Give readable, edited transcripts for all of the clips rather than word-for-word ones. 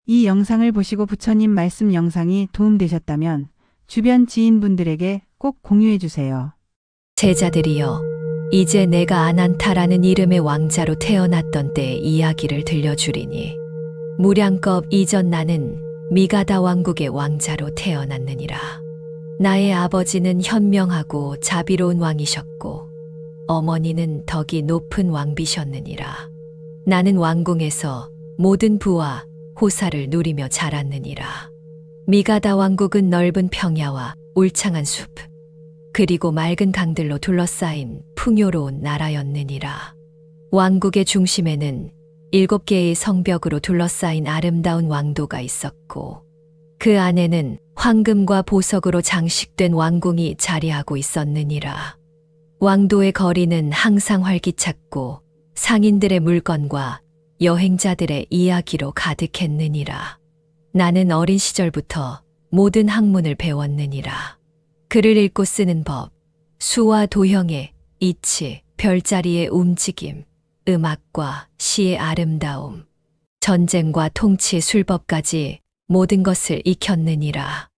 이 영상을 보시고 부처님 말씀 영상이 도움되셨다면 주변 지인분들에게 꼭 공유해 주세요. 제자들이여, 이제 내가 아난타라는 이름의 왕자로 태어났던 때의 이야기를 들려주리니, 무량겁 이전 나는 미가다 왕국의 왕자로 태어났느니라. 나의 아버지는 현명하고 자비로운 왕이셨고 어머니는 덕이 높은 왕비셨느니라. 나는 왕궁에서 모든 부와 호사를 누리며 자랐느니라. 미가다 왕국은 넓은 평야와 울창한 숲, 그리고 맑은 강들로 둘러싸인 풍요로운 나라였느니라. 왕국의 중심에는 7개의 성벽으로 둘러싸인 아름다운 왕도가 있었고, 그 안에는 황금과 보석으로 장식된 왕궁이 자리하고 있었느니라. 왕도의 거리는 항상 활기찼고 상인들의 물건과 여행자들의 이야기로 가득했느니라. 나는 어린 시절부터 모든 학문을 배웠느니라. 글을 읽고 쓰는 법, 수와 도형의 이치, 별자리의 움직임, 음악과 시의 아름다움, 전쟁과 통치의 술법까지 모든 것을 익혔느니라.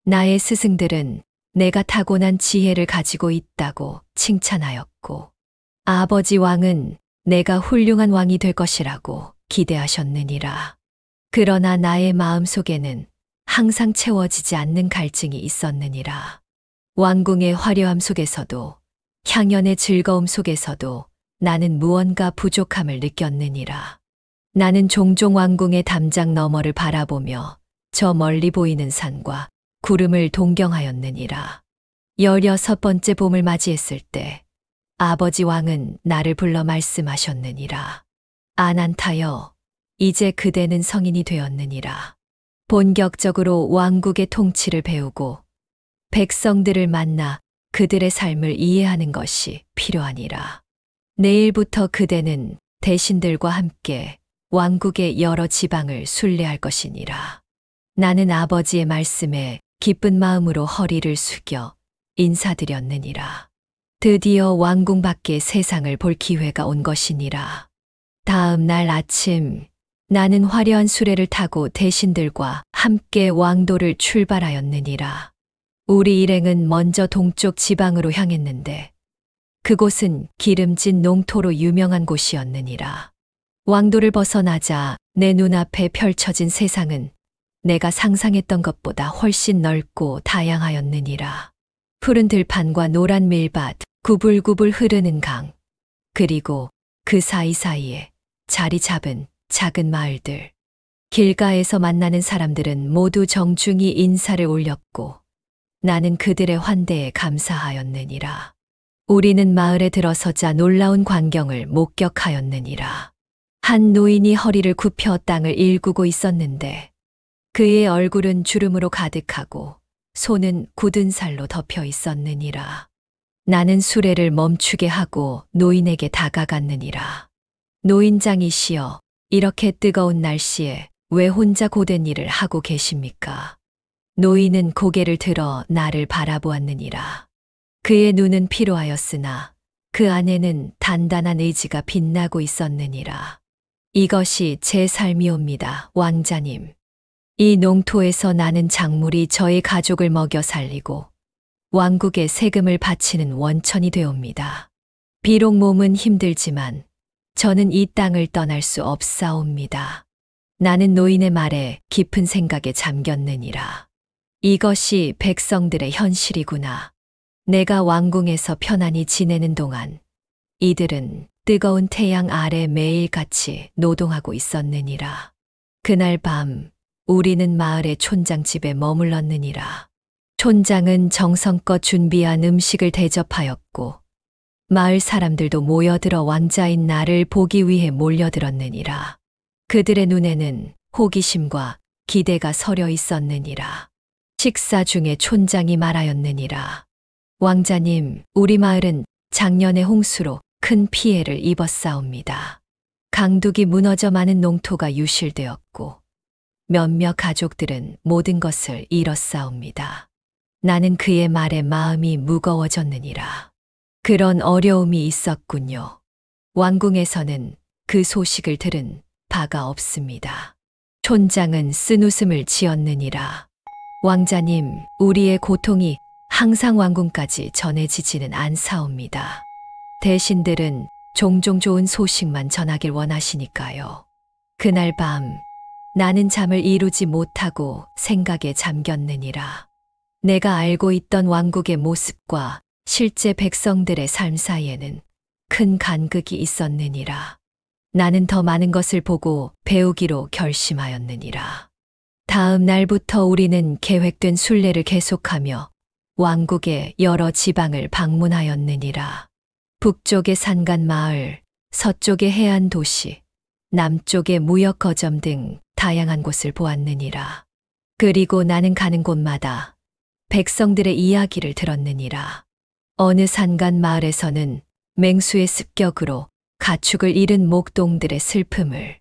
나의 스승들은 내가 타고난 지혜를 가지고 있다고 칭찬하였고, 아버지 왕은 내가 훌륭한 왕이 될 것이라고 기대하셨느니라. 그러나 나의 마음속에는 항상 채워지지 않는 갈증이 있었느니라. 왕궁의 화려함 속에서도, 향연의 즐거움 속에서도 나는 무언가 부족함을 느꼈느니라. 나는 종종 왕궁의 담장 너머를 바라보며 저 멀리 보이는 산과 구름을 동경하였느니라. 16번째 봄을 맞이했을 때 아버지 왕은 나를 불러 말씀하셨느니라. 아난타여, 이제 그대는 성인이 되었느니라. 본격적으로 왕국의 통치를 배우고 백성들을 만나 그들의 삶을 이해하는 것이 필요하니라. 내일부터 그대는 대신들과 함께 왕국의 여러 지방을 순례할 것이니라. 나는 아버지의 말씀에 기쁜 마음으로 허리를 숙여 인사드렸느니라. 드디어 왕궁 밖의 세상을 볼 기회가 온 것이니라. 다음 날 아침, 나는 화려한 수레를 타고 대신들과 함께 왕도를 출발하였느니라. 우리 일행은 먼저 동쪽 지방으로 향했는데 그곳은 기름진 농토로 유명한 곳이었느니라. 왕도를 벗어나자 내 눈앞에 펼쳐진 세상은 내가 상상했던 것보다 훨씬 넓고 다양하였느니라. 푸른 들판과 노란 밀밭, 구불구불 흐르는 강, 그리고 그 사이사이에 자리 잡은 작은 마을들. 길가에서 만나는 사람들은 모두 정중히 인사를 올렸고 나는 그들의 환대에 감사하였느니라. 우리는 마을에 들어서자 놀라운 광경을 목격하였느니라. 한 노인이 허리를 굽혀 땅을 일구고 있었는데 그의 얼굴은 주름으로 가득하고 손은 굳은 살로 덮여 있었느니라. 나는 수레를 멈추게 하고 노인에게 다가갔느니라. 노인장이시여, 이렇게 뜨거운 날씨에 왜 혼자 고된 일을 하고 계십니까? 노인은 고개를 들어 나를 바라보았느니라. 그의 눈은 피로하였으나 그 안에는 단단한 의지가 빛나고 있었느니라. 이것이 제 삶이옵니다, 왕자님. 이 농토에서 나는 작물이 저의 가족을 먹여 살리고 왕국에 세금을 바치는 원천이 되옵니다. 비록 몸은 힘들지만 저는 이 땅을 떠날 수 없사옵니다. 나는 노인의 말에 깊은 생각에 잠겼느니라. 이것이 백성들의 현실이구나. 내가 왕궁에서 편안히 지내는 동안 이들은 뜨거운 태양 아래 매일같이 노동하고 있었느니라. 그날 밤 우리는 마을의 촌장 집에 머물렀느니라. 촌장은 정성껏 준비한 음식을 대접하였고 마을 사람들도 모여들어 왕자인 나를 보기 위해 몰려들었느니라. 그들의 눈에는 호기심과 기대가 서려 있었느니라. 식사 중에 촌장이 말하였느니라. 왕자님, 우리 마을은 작년의 홍수로 큰 피해를 입었사옵니다. 강둑이 무너져 많은 농토가 유실되었고 몇몇 가족들은 모든 것을 잃었사옵니다. 나는 그의 말에 마음이 무거워졌느니라. 그런 어려움이 있었군요. 왕궁에서는 그 소식을 들은 바가 없습니다. 촌장은 쓴웃음을 지었느니라. 왕자님, 우리의 고통이 항상 왕궁까지 전해지지는 않사옵니다. 대신들은 종종 좋은 소식만 전하길 원하시니까요. 그날 밤 나는 잠을 이루지 못하고 생각에 잠겼느니라. 내가 알고 있던 왕국의 모습과 실제 백성들의 삶 사이에는 큰 간극이 있었느니라. 나는 더 많은 것을 보고 배우기로 결심하였느니라. 다음 날부터 우리는 계획된 순례를 계속하며 왕국의 여러 지방을 방문하였느니라. 북쪽의 산간 마을, 서쪽의 해안 도시, 남쪽의 무역 거점 등 다양한 곳을 보았느니라. 그리고 나는 가는 곳마다 백성들의 이야기를 들었느니라. 어느 산간 마을에서는 맹수의 습격으로 가축을 잃은 목동들의 슬픔을,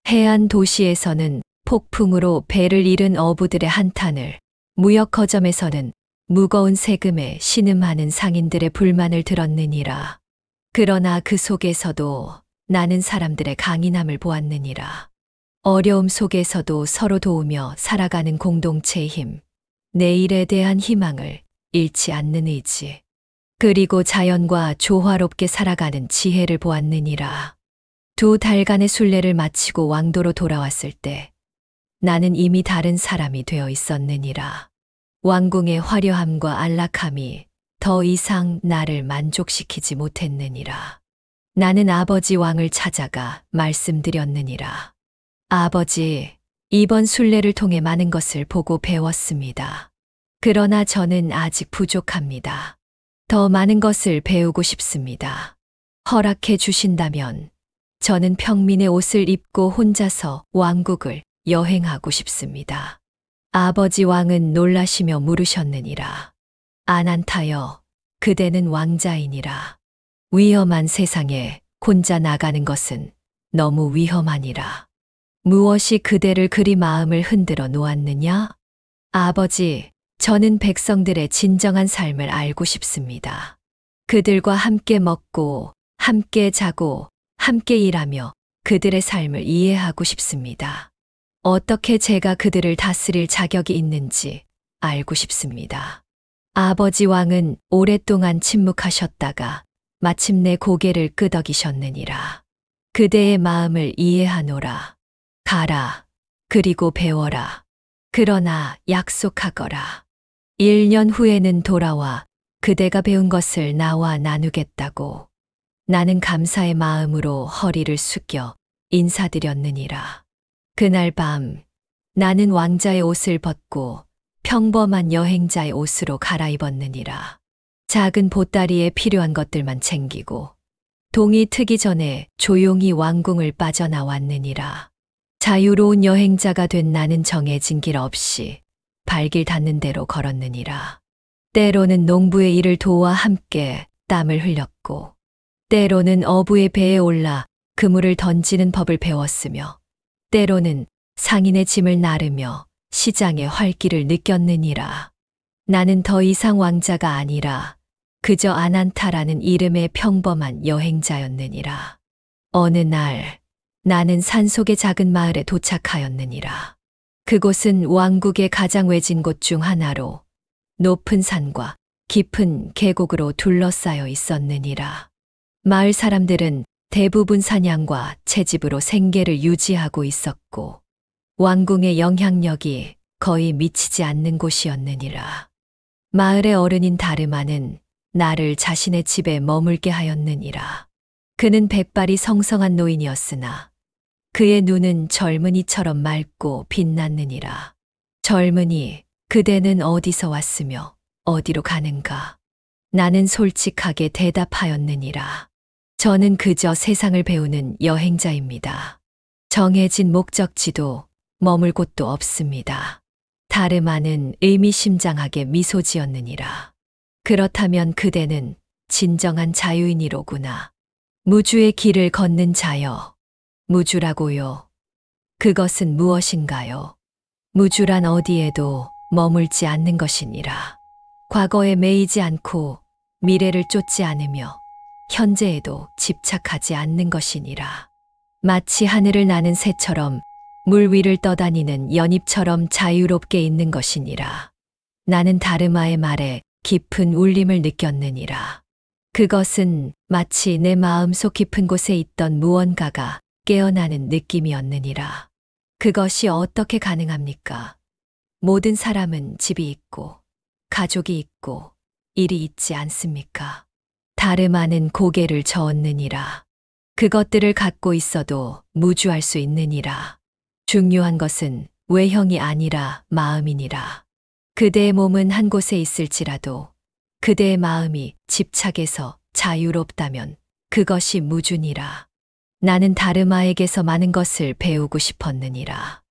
해안 도시에서는 폭풍으로 배를 잃은 어부들의 한탄을, 무역 거점에서는 무거운 세금에 신음하는 상인들의 불만을 들었느니라. 그러나 그 속에서도 나는 사람들의 강인함을 보았느니라. 어려움 속에서도 서로 도우며 살아가는 공동체의 힘, 내일에 대한 희망을 잃지 않는 의지, 그리고 자연과 조화롭게 살아가는 지혜를 보았느니라. 2달간의 순례를 마치고 왕도로 돌아왔을 때 나는 이미 다른 사람이 되어 있었느니라. 왕궁의 화려함과 안락함이 더 이상 나를 만족시키지 못했느니라. 나는 아버지 왕을 찾아가 말씀드렸느니라. 아버지, 이번 순례를 통해 많은 것을 보고 배웠습니다. 그러나 저는 아직 부족합니다. 더 많은 것을 배우고 싶습니다. 허락해 주신다면 저는 평민의 옷을 입고 혼자서 왕국을 여행하고 싶습니다. 아버지 왕은 놀라시며 물으셨느니라. 아난타여, 그대는 왕자이니라. 위험한 세상에 혼자 나가는 것은 너무 위험하니라. 무엇이 그대를 그리 마음을 흔들어 놓았느냐? 아버지, 저는 백성들의 진정한 삶을 알고 싶습니다. 그들과 함께 먹고, 함께 자고, 함께 일하며 그들의 삶을 이해하고 싶습니다. 어떻게 제가 그들을 다스릴 자격이 있는지 알고 싶습니다. 아버지 왕은 오랫동안 침묵하셨다가 마침내 고개를 끄덕이셨느니라. 그대의 마음을 이해하노라. 가라. 그리고 배워라. 그러나 약속하거라. 1년 후에는 돌아와 그대가 배운 것을 나와 나누겠다고. 나는 감사의 마음으로 허리를 숙여 인사드렸느니라. 그날 밤 나는 왕자의 옷을 벗고 평범한 여행자의 옷으로 갈아입었느니라. 작은 보따리에 필요한 것들만 챙기고 동이 트기 전에 조용히 왕궁을 빠져나왔느니라. 자유로운 여행자가 된 나는 정해진 길 없이 발길 닿는 대로 걸었느니라. 때로는 농부의 일을 도와 함께 땀을 흘렸고, 때로는 어부의 배에 올라 그물을 던지는 법을 배웠으며, 때로는 상인의 짐을 나르며 시장의 활기를 느꼈느니라. 나는 더 이상 왕자가 아니라 그저 아난타라는 이름의 평범한 여행자였느니라. 어느 날 나는 산속의 작은 마을에 도착하였느니라. 그곳은 왕국의 가장 외진 곳 중 하나로 높은 산과 깊은 계곡으로 둘러싸여 있었느니라. 마을 사람들은 대부분 사냥과 채집으로 생계를 유지하고 있었고 왕궁의 영향력이 거의 미치지 않는 곳이었느니라. 마을의 어른인 다르마는 나를 자신의 집에 머물게 하였느니라. 그는 백발이 성성한 노인이었으나 그의 눈은 젊은이처럼 맑고 빛났느니라. 젊은이, 그대는 어디서 왔으며 어디로 가는가? 나는 솔직하게 대답하였느니라. 저는 그저 세상을 배우는 여행자입니다. 정해진 목적지도 머물 곳도 없습니다. 다르마는 의미심장하게 미소 지었느니라. 그렇다면 그대는 진정한 자유인이로구나. 무주의 길을 걷는 자여. 무주라고요. 그것은 무엇인가요? 무주란 어디에도 머물지 않는 것이니라. 과거에 매이지 않고 미래를 쫓지 않으며 현재에도 집착하지 않는 것이니라. 마치 하늘을 나는 새처럼 물 위를 떠다니는 연잎처럼 자유롭게 있는 것이니라. 나는 다르마의 말에 깊은 울림을 느꼈느니라. 그것은 마치 내 마음속 깊은 곳에 있던 무언가가 깨어나는 느낌이었느니라. 그것이 어떻게 가능합니까? 모든 사람은 집이 있고, 가족이 있고, 일이 있지 않습니까? 다르마는 고개를 저었느니라. 그것들을 갖고 있어도 무주할 수 있느니라. 중요한 것은 외형이 아니라 마음이니라. 그대의 몸은 한 곳에 있을지라도 그대의 마음이 집착에서 자유롭다면 그것이 무주니라. 나는 다르마에게서 많은 것을 배우고 싶었느니라.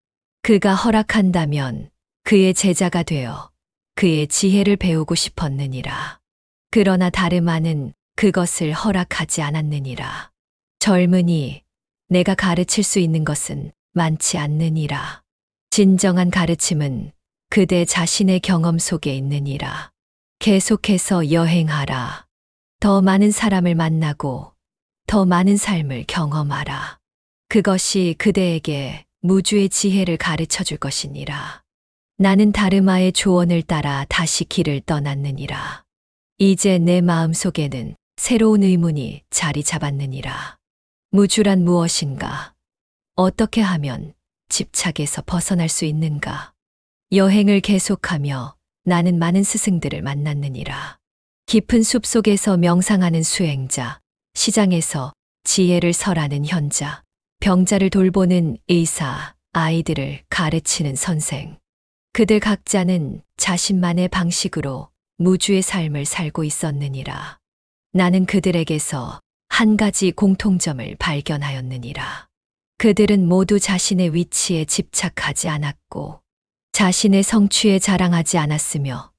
그가 허락한다면 그의 제자가 되어 그의 지혜를 배우고 싶었느니라. 그러나 다르마는 그것을 허락하지 않았느니라. 젊은이, 내가 가르칠 수 있는 것은 많지 않느니라. 진정한 가르침은 그대 자신의 경험 속에 있느니라. 계속해서 여행하라. 더 많은 사람을 만나고 더 많은 삶을 경험하라. 그것이 그대에게 무주의 지혜를 가르쳐 줄 것이니라. 나는 다르마의 조언을 따라 다시 길을 떠났느니라. 이제 내 마음 속에는 새로운 의문이 자리 잡았느니라. 무주란 무엇인가? 어떻게 하면 집착에서 벗어날 수 있는가? 여행을 계속하며 나는 많은 스승들을 만났느니라. 깊은 숲 속에서 명상하는 수행자, 시장에서 지혜를 설하는 현자, 병자를 돌보는 의사, 아이들을 가르치는 선생. 그들 각자는 자신만의 방식으로 무주의 삶을 살고 있었느니라. 나는 그들에게서 한 가지 공통점을 발견하였느니라. 그들은 모두 자신의 위치에 집착하지 않았고 자신의 성취에 자랑하지 않았으며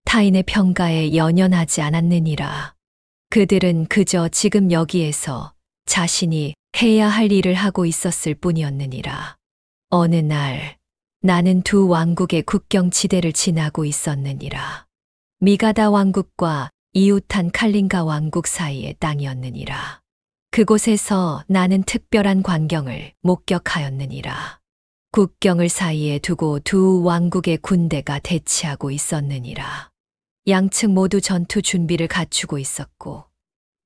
타인의 평가에 연연하지 않았느니라. 그들은 그저 지금 여기에서 자신이 해야 할 일을 하고 있었을 뿐이었느니라. 어느 날 나는 두 왕국의 국경지대를 지나고 있었느니라. 미가다 왕국과 이웃한 칼린가 왕국 사이의 땅이었느니라. 그곳에서 나는 특별한 광경을 목격하였느니라. 국경을 사이에 두고 두 왕국의 군대가 대치하고 있었느니라. 양측 모두 전투 준비를 갖추고 있었고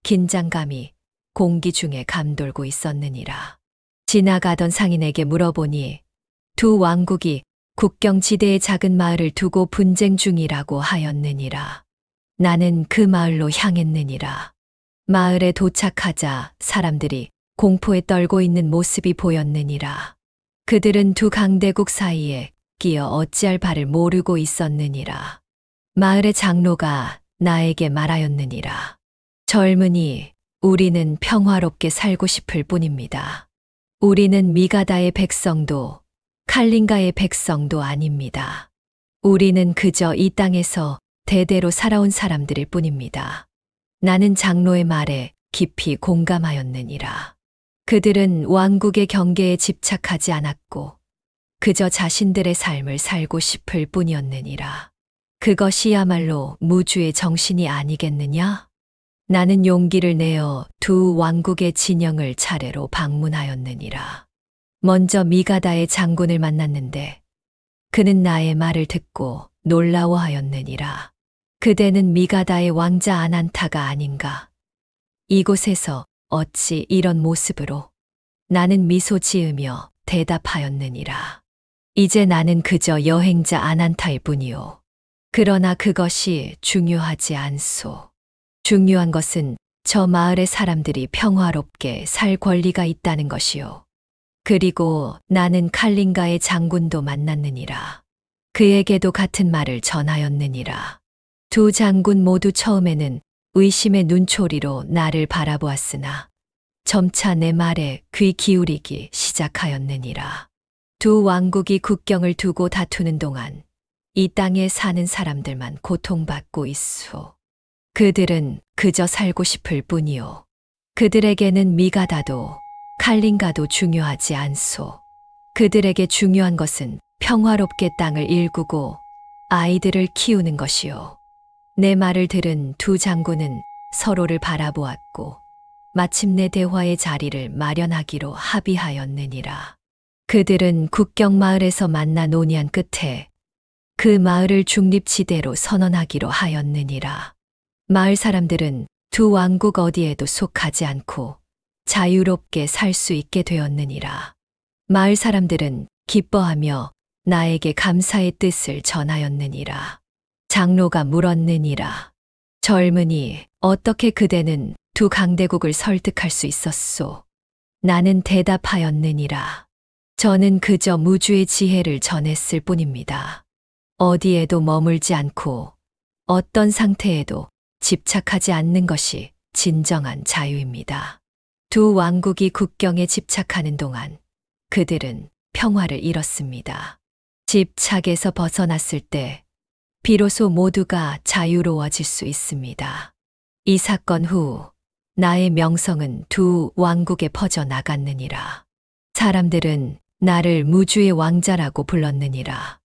긴장감이 공기 중에 감돌고 있었느니라. 지나가던 상인에게 물어보니 두 왕국이 국경지대의 작은 마을을 두고 분쟁 중이라고 하였느니라. 나는 그 마을로 향했느니라. 마을에 도착하자 사람들이 공포에 떨고 있는 모습이 보였느니라. 그들은 두 강대국 사이에 끼어 어찌할 바를 모르고 있었느니라. 마을의 장로가 나에게 말하였느니라. 젊은이, 우리는 평화롭게 살고 싶을 뿐입니다. 우리는 미가다의 백성도 칼린가의 백성도 아닙니다. 우리는 그저 이 땅에서 대대로 살아온 사람들일 뿐입니다. 나는 장로의 말에 깊이 공감하였느니라. 그들은 왕국의 경계에 집착하지 않았고 그저 자신들의 삶을 살고 싶을 뿐이었느니라. 그것이야말로 무주의 정신이 아니겠느냐? 나는 용기를 내어 두 왕국의 진영을 차례로 방문하였느니라. 먼저 미가다의 장군을 만났는데 그는 나의 말을 듣고 놀라워하였느니라. 그대는 미가다의 왕자 아난타가 아닌가? 이곳에서 어찌 이런 모습으로? 나는 미소 지으며 대답하였느니라. 이제 나는 그저 여행자 아난타일 뿐이오. 그러나 그것이 중요하지 않소. 중요한 것은 저 마을의 사람들이 평화롭게 살 권리가 있다는 것이오. 그리고 나는 칼린가의 장군도 만났느니라. 그에게도 같은 말을 전하였느니라. 두 장군 모두 처음에는 의심의 눈초리로 나를 바라보았으나 점차 내 말에 귀 기울이기 시작하였느니라. 두 왕국이 국경을 두고 다투는 동안 이 땅에 사는 사람들만 고통받고 있소. 그들은 그저 살고 싶을 뿐이오. 그들에게는 미가다도 칼린가도 중요하지 않소. 그들에게 중요한 것은 평화롭게 땅을 일구고 아이들을 키우는 것이오. 내 말을 들은 두 장군은 서로를 바라보았고 마침내 대화의 자리를 마련하기로 합의하였느니라. 그들은 국경 마을에서 만나 논의한 끝에 그 마을을 중립지대로 선언하기로 하였느니라. 마을 사람들은 두 왕국 어디에도 속하지 않고 자유롭게 살 수 있게 되었느니라. 마을 사람들은 기뻐하며 나에게 감사의 뜻을 전하였느니라. 장로가 물었느니라. 젊은이, 어떻게 그대는 두 강대국을 설득할 수 있었소? 나는 대답하였느니라. 저는 그저 무주의 지혜를 전했을 뿐입니다. 어디에도 머물지 않고 어떤 상태에도 집착하지 않는 것이 진정한 자유입니다. 두 왕국이 국경에 집착하는 동안 그들은 평화를 잃었습니다. 집착에서 벗어났을 때 비로소 모두가 자유로워질 수 있습니다. 이 사건 후 나의 명성은 두 왕국에 퍼져 나갔느니라. 사람들은 나를 무주의 왕자라고 불렀느니라.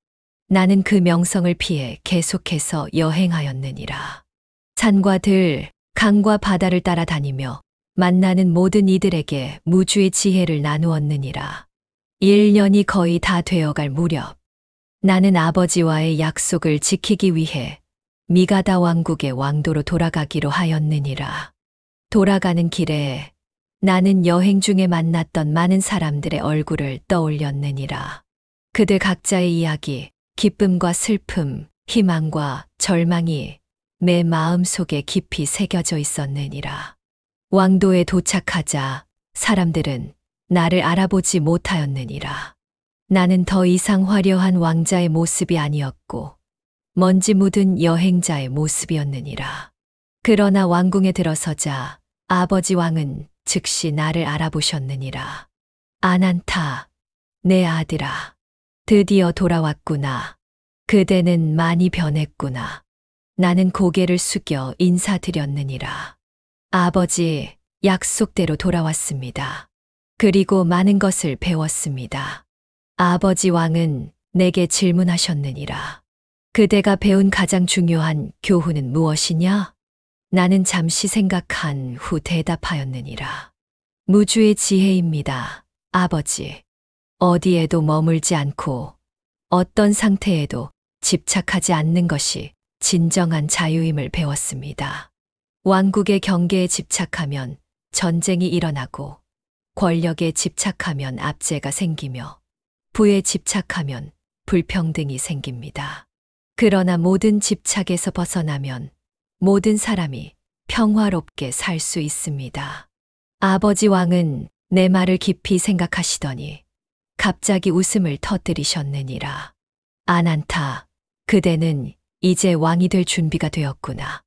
나는 그 명성을 피해 계속해서 여행하였느니라. 산과 들, 강과 바다를 따라다니며 만나는 모든 이들에게 무주의 지혜를 나누었느니라. 1년이 거의 다 되어갈 무렵 나는 아버지와의 약속을 지키기 위해 미가다 왕국의 왕도로 돌아가기로 하였느니라. 돌아가는 길에 나는 여행 중에 만났던 많은 사람들의 얼굴을 떠올렸느니라. 그들 각자의 이야기, 기쁨과 슬픔, 희망과 절망이 내 마음 속에 깊이 새겨져 있었느니라. 왕도에 도착하자 사람들은 나를 알아보지 못하였느니라. 나는 더 이상 화려한 왕자의 모습이 아니었고 먼지 묻은 여행자의 모습이었느니라. 그러나 왕궁에 들어서자 아버지 왕은 즉시 나를 알아보셨느니라. 아난타, 내 아들아, 드디어 돌아왔구나. 그대는 많이 변했구나. 나는 고개를 숙여 인사드렸느니라. 아버지, 약속대로 돌아왔습니다. 그리고 많은 것을 배웠습니다. 아버지 왕은 내게 질문하셨느니라. 그대가 배운 가장 중요한 교훈은 무엇이냐? 나는 잠시 생각한 후 대답하였느니라. 무주의 지혜입니다, 아버지. 어디에도 머물지 않고 어떤 상태에도 집착하지 않는 것이 진정한 자유임을 배웠습니다. 왕국의 경계에 집착하면 전쟁이 일어나고 권력에 집착하면 압제가 생기며 부에 집착하면 불평등이 생깁니다. 그러나 모든 집착에서 벗어나면 모든 사람이 평화롭게 살 수 있습니다. 아버지 왕은 내 말을 깊이 생각하시더니 갑자기 웃음을 터뜨리셨느니라. 아난타, 그대는 이제 왕이 될 준비가 되었구나.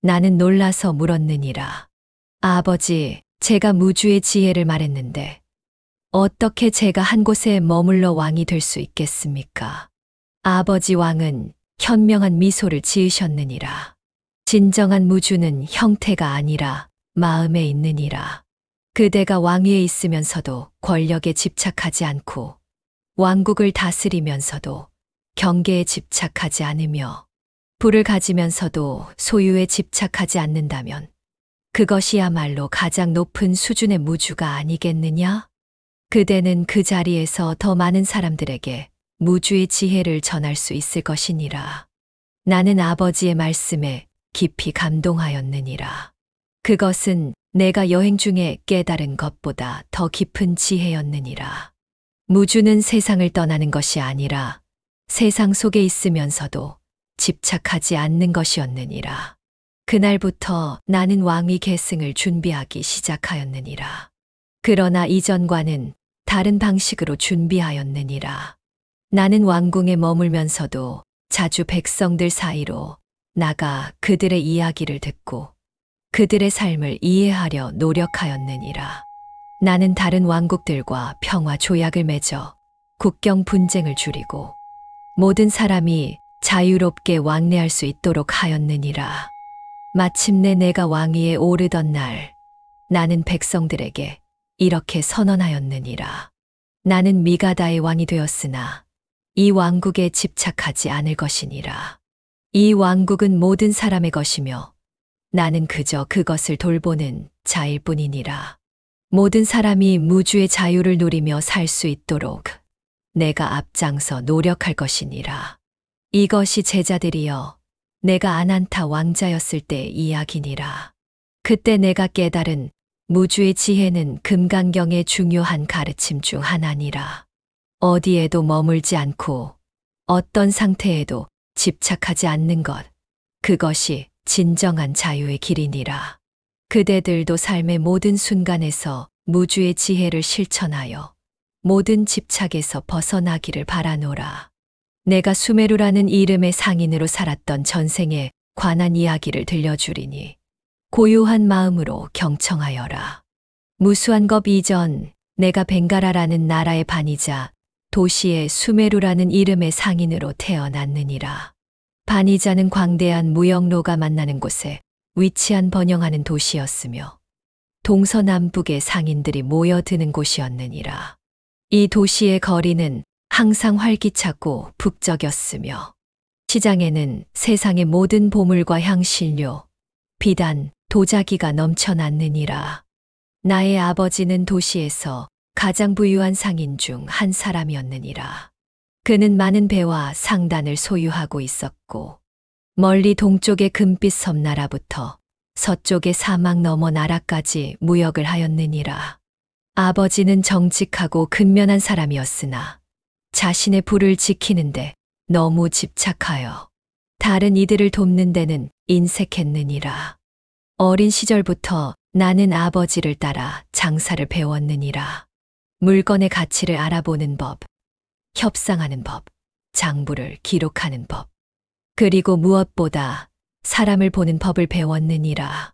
나는 놀라서 물었느니라. 아버지, 제가 무주의 지혜를 말했는데 어떻게 제가 한 곳에 머물러 왕이 될 수 있겠습니까? 아버지 왕은 현명한 미소를 지으셨느니라. 진정한 무주는 형태가 아니라 마음에 있느니라. 그대가 왕위에 있으면서도 권력에 집착하지 않고 왕국을 다스리면서도 경계에 집착하지 않으며 부를 가지면서도 소유에 집착하지 않는다면 그것이야말로 가장 높은 수준의 무주가 아니겠느냐? 그대는 그 자리에서 더 많은 사람들에게 무주의 지혜를 전할 수 있을 것이니라. 나는 아버지의 말씀에 깊이 감동하였느니라. 그것은 내가 여행 중에 깨달은 것보다 더 깊은 지혜였느니라. 무주는 세상을 떠나는 것이 아니라 세상 속에 있으면서도 집착하지 않는 것이었느니라. 그날부터 나는 왕위 계승을 준비하기 시작하였느니라. 그러나 이전과는 다른 방식으로 준비하였느니라. 나는 왕궁에 머물면서도 자주 백성들 사이로 나가 그들의 이야기를 듣고 그들의 삶을 이해하려 노력하였느니라. 나는 다른 왕국들과 평화 조약을 맺어 국경 분쟁을 줄이고 모든 사람이 자유롭게 왕래할 수 있도록 하였느니라. 마침내 내가 왕위에 오르던 날, 나는 백성들에게 이렇게 선언하였느니라. 나는 미가다의 왕이 되었으나 이 왕국에 집착하지 않을 것이니라. 이 왕국은 모든 사람의 것이며 나는 그저 그것을 돌보는 자일 뿐이니라. 모든 사람이 무주의 자유를 누리며 살 수 있도록 내가 앞장서 노력할 것이니라. 이것이 제자들이여 내가 아난타 왕자였을 때의 이야기니라. 그때 내가 깨달은 무주의 지혜는 금강경의 중요한 가르침 중 하나니라. 어디에도 머물지 않고 어떤 상태에도 집착하지 않는 것, 그것이 진정한 자유의 길이니라. 그대들도 삶의 모든 순간에서 무주의 지혜를 실천하여 모든 집착에서 벗어나기를 바라노라. 내가 수메루라는 이름의 상인으로 살았던 전생에 관한 이야기를 들려주리니 고요한 마음으로 경청하여라. 무수한 것 이전 내가 벵가라라는 나라의 반이자 도시의 수메루라는 이름의 상인으로 태어났느니라. 반이자는 광대한 무역로가 만나는 곳에 위치한 번영하는 도시였으며 동서남북의 상인들이 모여드는 곳이었느니라. 이 도시의 거리는 항상 활기차고 북적였으며 시장에는 세상의 모든 보물과 향신료, 비단, 도자기가 넘쳐났느니라. 나의 아버지는 도시에서 가장 부유한 상인 중 한 사람이었느니라. 그는 많은 배와 상단을 소유하고 있었고 멀리 동쪽의 금빛 섬나라부터 서쪽의 사막 너머 나라까지 무역을 하였느니라. 아버지는 정직하고 근면한 사람이었으나 자신의 부를 지키는데 너무 집착하여 다른 이들을 돕는 데는 인색했느니라. 어린 시절부터 나는 아버지를 따라 장사를 배웠느니라. 물건의 가치를 알아보는 법, 협상하는 법, 장부를 기록하는 법, 그리고 무엇보다 사람을 보는 법을 배웠느니라.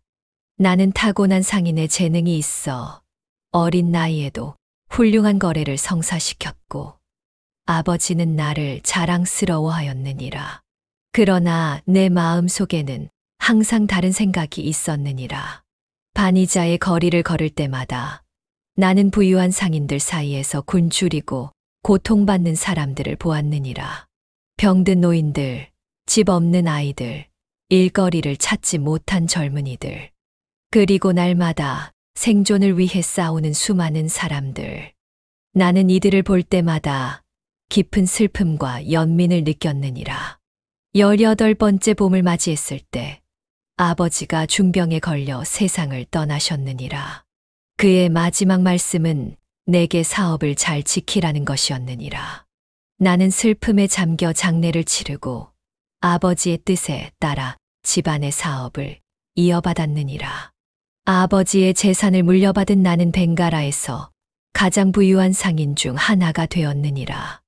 나는 타고난 상인의 재능이 있어 어린 나이에도 훌륭한 거래를 성사시켰고 아버지는 나를 자랑스러워하였느니라. 그러나 내 마음 속에는 항상 다른 생각이 있었느니라. 반이자의 거리를 걸을 때마다 나는 부유한 상인들 사이에서 굶주리고 고통받는 사람들을 보았느니라. 병든 노인들, 집 없는 아이들, 일거리를 찾지 못한 젊은이들, 그리고 날마다 생존을 위해 싸우는 수많은 사람들. 나는 이들을 볼 때마다 깊은 슬픔과 연민을 느꼈느니라. 18번째 봄을 맞이했을 때 아버지가 중병에 걸려 세상을 떠나셨느니라. 그의 마지막 말씀은 내게 사업을 잘 지키라는 것이었느니라. 나는 슬픔에 잠겨 장례를 치르고 아버지의 뜻에 따라 집안의 사업을 이어받았느니라. 아버지의 재산을 물려받은 나는 벵가라에서 가장 부유한 상인 중 하나가 되었느니라.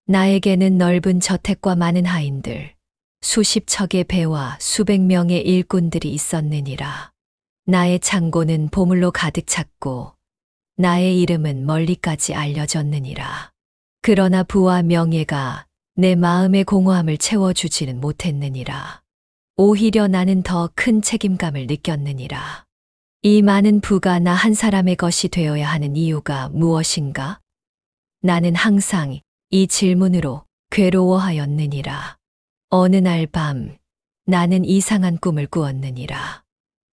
나에게는 넓은 저택과 많은 하인들, 수십 척의 배와 수백 명의 일꾼들이 있었느니라. 나의 창고는 보물로 가득 찼고 나의 이름은 멀리까지 알려졌느니라. 그러나 부와 명예가 내 마음의 공허함을 채워주지는 못했느니라. 오히려 나는 더 큰 책임감을 느꼈느니라. 이 많은 부가 나 한 사람의 것이 되어야 하는 이유가 무엇인가? 나는 항상 이 질문으로 괴로워하였느니라. 어느 날 밤 나는 이상한 꿈을 꾸었느니라.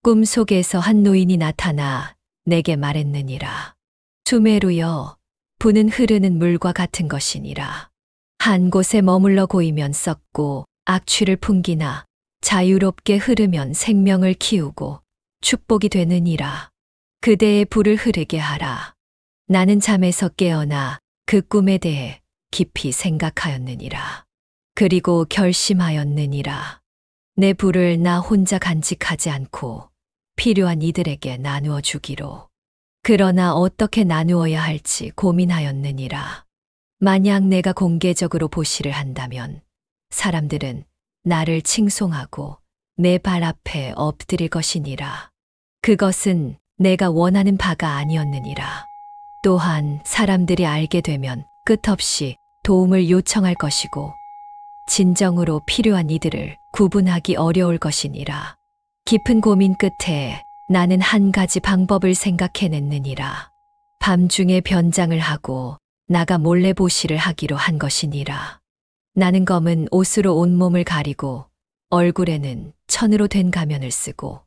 꿈 속에서 한 노인이 나타나 내게 말했느니라. 수메루여, 부는 흐르는 물과 같은 것이니라. 한 곳에 머물러 고이면 썩고 악취를 풍기나 자유롭게 흐르면 생명을 키우고 축복이 되느니라. 그대의 불을 흐르게 하라. 나는 잠에서 깨어나 그 꿈에 대해 깊이 생각하였느니라. 그리고 결심하였느니라. 내 불을 나 혼자 간직하지 않고 필요한 이들에게 나누어 주기로. 그러나 어떻게 나누어야 할지 고민하였느니라. 만약 내가 공개적으로 보시를 한다면 사람들은 나를 칭송하고 내 발 앞에 엎드릴 것이니라. 그것은 내가 원하는 바가 아니었느니라. 또한 사람들이 알게 되면 끝없이 도움을 요청할 것이고 진정으로 필요한 이들을 구분하기 어려울 것이니라. 깊은 고민 끝에 나는 한 가지 방법을 생각해냈느니라. 밤중에 변장을 하고 나가 몰래 보시를 하기로 한 것이니라. 나는 검은 옷으로 온몸을 가리고 얼굴에는 천으로 된 가면을 쓰고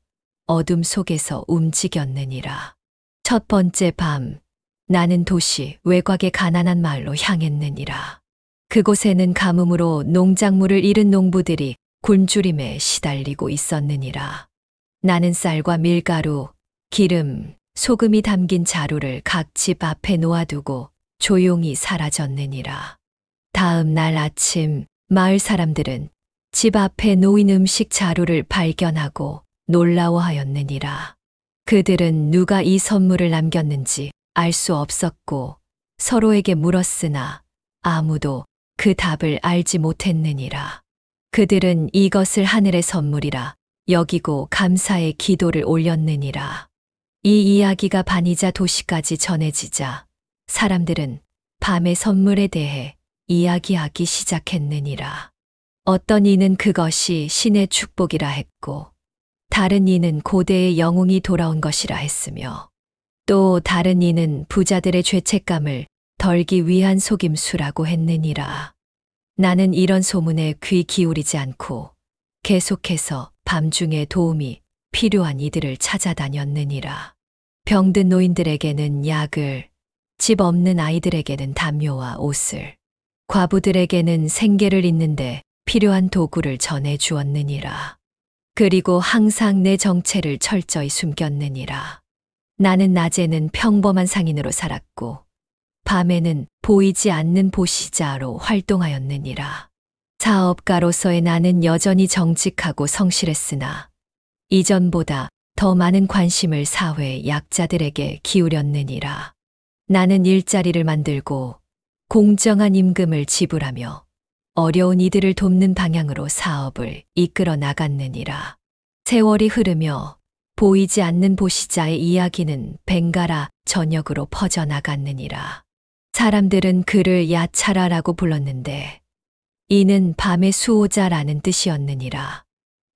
어둠 속에서 움직였느니라. 첫 번째 밤, 나는 도시 외곽의 가난한 마을로 향했느니라. 그곳에는 가뭄으로 농작물을 잃은 농부들이 굶주림에 시달리고 있었느니라. 나는 쌀과 밀가루, 기름, 소금이 담긴 자루를 각 집 앞에 놓아두고 조용히 사라졌느니라. 다음 날 아침 마을 사람들은 집 앞에 놓인 음식 자루를 발견하고 놀라워하였느니라. 그들은 누가 이 선물을 남겼는지 알 수 없었고 서로에게 물었으나 아무도 그 답을 알지 못했느니라. 그들은 이것을 하늘의 선물이라 여기고 감사의 기도를 올렸느니라. 이 이야기가 반이자 도시까지 전해지자 사람들은 밤의 선물에 대해 이야기하기 시작했느니라. 어떤 이는 그것이 신의 축복이라 했고 다른 이는 고대의 영웅이 돌아온 것이라 했으며 또 다른 이는 부자들의 죄책감을 덜기 위한 속임수라고 했느니라. 나는 이런 소문에 귀 기울이지 않고 계속해서 밤중에 도움이 필요한 이들을 찾아다녔느니라. 병든 노인들에게는 약을, 집 없는 아이들에게는 담요와 옷을, 과부들에게는 생계를 잇는데 필요한 도구를 전해 주었느니라. 그리고 항상 내 정체를 철저히 숨겼느니라. 나는 낮에는 평범한 상인으로 살았고 밤에는 보이지 않는 보시자로 활동하였느니라. 사업가로서의 나는 여전히 정직하고 성실했으나 이전보다 더 많은 관심을 사회 약자들에게 기울였느니라. 나는 일자리를 만들고 공정한 임금을 지불하며 어려운 이들을 돕는 방향으로 사업을 이끌어 나갔느니라. 세월이 흐르며 보이지 않는 보시자의 이야기는 벵가라 전역으로 퍼져나갔느니라. 사람들은 그를 야차라라고 불렀는데 이는 밤의 수호자라는 뜻이었느니라.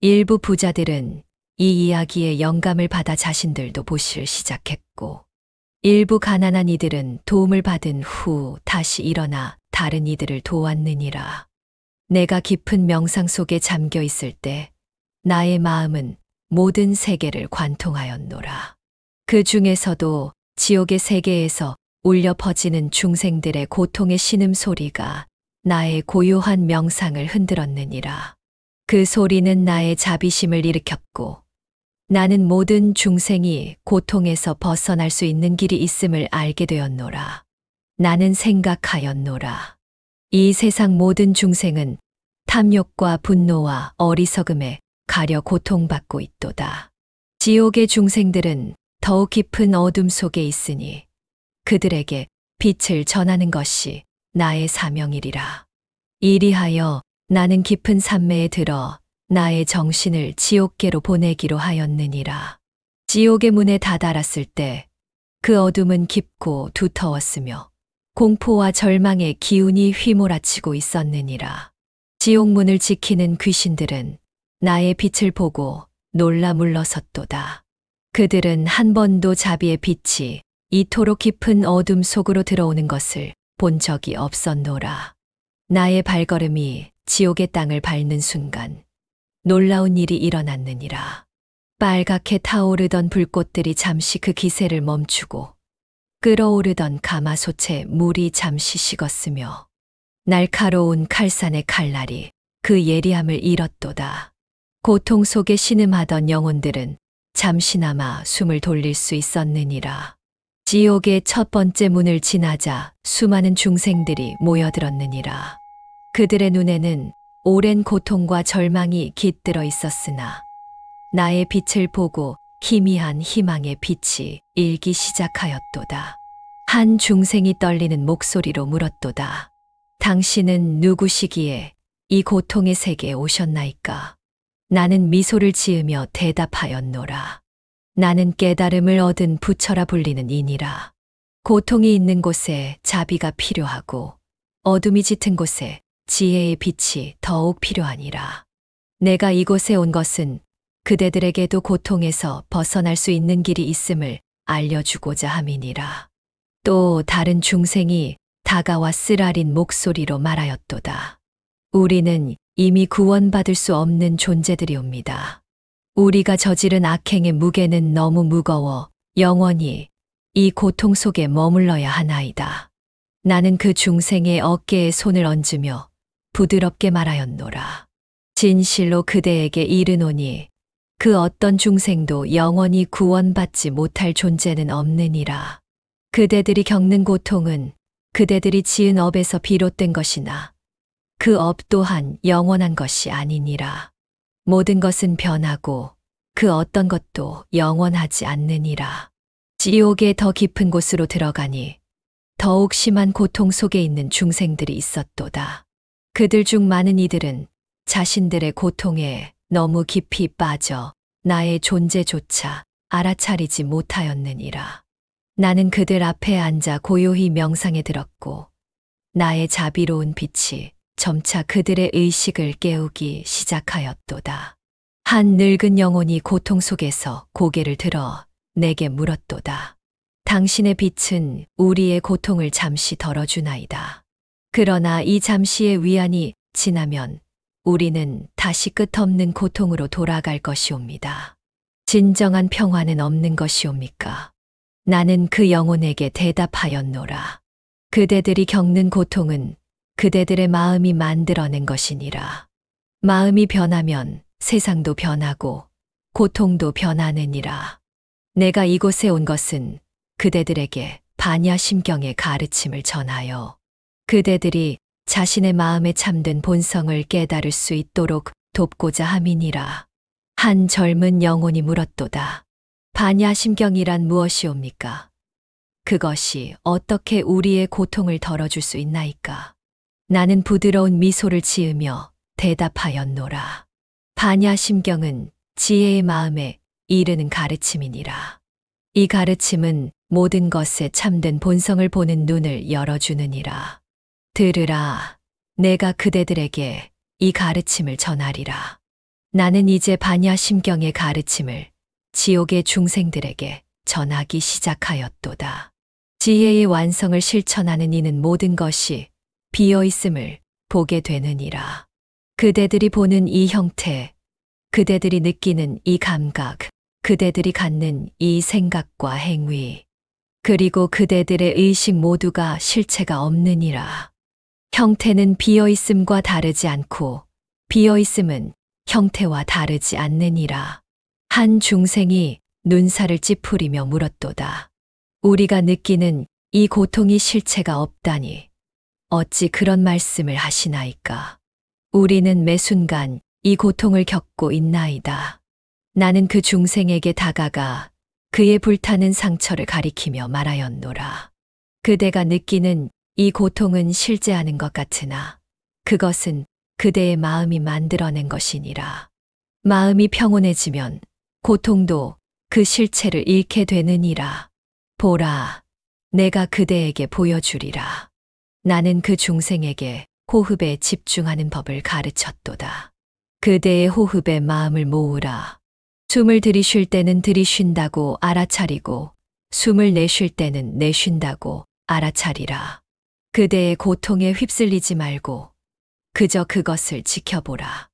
일부 부자들은 이 이야기에 영감을 받아 자신들도 보시를 시작했고 일부 가난한 이들은 도움을 받은 후 다시 일어나 다른 이들을 도왔느니라. 내가 깊은 명상 속에 잠겨 있을 때 나의 마음은 모든 세계를 관통하였노라. 그 중에서도 지옥의 세계에서 울려 퍼지는 중생들의 고통의 신음소리가 나의 고요한 명상을 흔들었느니라. 그 소리는 나의 자비심을 일으켰고 나는 모든 중생이 고통에서 벗어날 수 있는 길이 있음을 알게 되었노라. 나는 생각하였노라. 이 세상 모든 중생은 탐욕과 분노와 어리석음에 가려 고통받고 있도다. 지옥의 중생들은 더욱 깊은 어둠 속에 있으니 그들에게 빛을 전하는 것이 나의 사명이리라. 이리하여 나는 깊은 산매에 들어 나의 정신을 지옥계로 보내기로 하였느니라. 지옥의 문에 다다랐을 때 그 어둠은 깊고 두터웠으며 공포와 절망의 기운이 휘몰아치고 있었느니라. 지옥문을 지키는 귀신들은 나의 빛을 보고 놀라 물러섰도다. 그들은 한 번도 자비의 빛이 이토록 깊은 어둠 속으로 들어오는 것을 본 적이 없었노라. 나의 발걸음이 지옥의 땅을 밟는 순간 놀라운 일이 일어났느니라. 빨갛게 타오르던 불꽃들이 잠시 그 기세를 멈추고 끓어오르던 가마솥에 물이 잠시 식었으며 날카로운 칼산의 칼날이 그 예리함을 잃었도다. 고통 속에 신음하던 영혼들은 잠시나마 숨을 돌릴 수 있었느니라. 지옥의 첫 번째 문을 지나자 수많은 중생들이 모여들었느니라. 그들의 눈에는 오랜 고통과 절망이 깃들어 있었으나 나의 빛을 보고 희미한 희망의 빛이 일기 시작하였도다. 한 중생이 떨리는 목소리로 물었도다. 당신은 누구시기에 이 고통의 세계에 오셨나이까? 나는 미소를 지으며 대답하였노라. 나는 깨달음을 얻은 부처라 불리는 이니라. 고통이 있는 곳에 자비가 필요하고 어둠이 짙은 곳에 지혜의 빛이 더욱 필요하니라. 내가 이곳에 온 것은 그대들에게도 고통에서 벗어날 수 있는 길이 있음을 알려주고자 함이니라. 또 다른 중생이 다가와 쓰라린 목소리로 말하였도다. 우리는 이미 구원받을 수 없는 존재들이옵니다. 우리가 저지른 악행의 무게는 너무 무거워 영원히 이 고통 속에 머물러야 하나이다. 나는 그 중생의 어깨에 손을 얹으며 부드럽게 말하였노라. 진실로 그대에게 이르노니 그 어떤 중생도 영원히 구원받지 못할 존재는 없느니라. 그대들이 겪는 고통은 그대들이 지은 업에서 비롯된 것이나 그 업 또한 영원한 것이 아니니라. 모든 것은 변하고 그 어떤 것도 영원하지 않느니라. 지옥의 더 깊은 곳으로 들어가니 더욱 심한 고통 속에 있는 중생들이 있었도다. 그들 중 많은 이들은 자신들의 고통에 너무 깊이 빠져 나의 존재조차 알아차리지 못하였느니라. 나는 그들 앞에 앉아 고요히 명상에 들었고 나의 자비로운 빛이 점차 그들의 의식을 깨우기 시작하였도다. 한 늙은 영혼이 고통 속에서 고개를 들어 내게 물었도다. 당신의 빛은 우리의 고통을 잠시 덜어주나이다. 그러나 이 잠시의 위안이 지나면 우리는 다시 끝없는 고통으로 돌아갈 것이옵니다. 진정한 평화는 없는 것이옵니까? 나는 그 영혼에게 대답하였노라. 그대들이 겪는 고통은 그대들의 마음이 만들어낸 것이니라. 마음이 변하면 세상도 변하고 고통도 변하느니라. 내가 이곳에 온 것은 그대들에게 반야심경의 가르침을 전하여 그대들이 자신의 마음에 참된 본성을 깨달을 수 있도록 돕고자 함이니라. 한 젊은 영혼이 물었도다. 반야심경이란 무엇이옵니까? 그것이 어떻게 우리의 고통을 덜어줄 수 있나이까? 나는 부드러운 미소를 지으며 대답하였노라. 반야심경은 지혜의 마음에 이르는 가르침이니라. 이 가르침은 모든 것에 참된 본성을 보는 눈을 열어주느니라. 들으라. 내가 그대들에게 이 가르침을 전하리라. 나는 이제 반야심경의 가르침을 지옥의 중생들에게 전하기 시작하였도다. 지혜의 완성을 실천하는 이는 모든 것이 비어있음을 보게 되느니라. 그대들이 보는 이 형태, 그대들이 느끼는 이 감각, 그대들이 갖는 이 생각과 행위, 그리고 그대들의 의식 모두가 실체가 없느니라. 형태는 비어있음과 다르지 않고 비어있음은 형태와 다르지 않느니라. 한 중생이 눈살을 찌푸리며 물었도다. 우리가 느끼는 이 고통이 실체가 없다니 어찌 그런 말씀을 하시나이까? 우리는 매 순간 이 고통을 겪고 있나이다. 나는 그 중생에게 다가가 그의 불타는 상처를 가리키며 말하였노라. 그대가 느끼는 이 고통은 실제하는 것 같으나 그것은 그대의 마음이 만들어낸 것이니라. 마음이 평온해지면 고통도 그 실체를 잃게 되느니라. 보라, 내가 그대에게 보여주리라. 나는 그 중생에게 호흡에 집중하는 법을 가르쳤도다. 그대의 호흡에 마음을 모으라. 숨을 들이쉴 때는 들이쉰다고 알아차리고 숨을 내쉴 때는 내쉰다고 알아차리라. 그대의 고통에 휩쓸리지 말고 그저 그것을 지켜보라.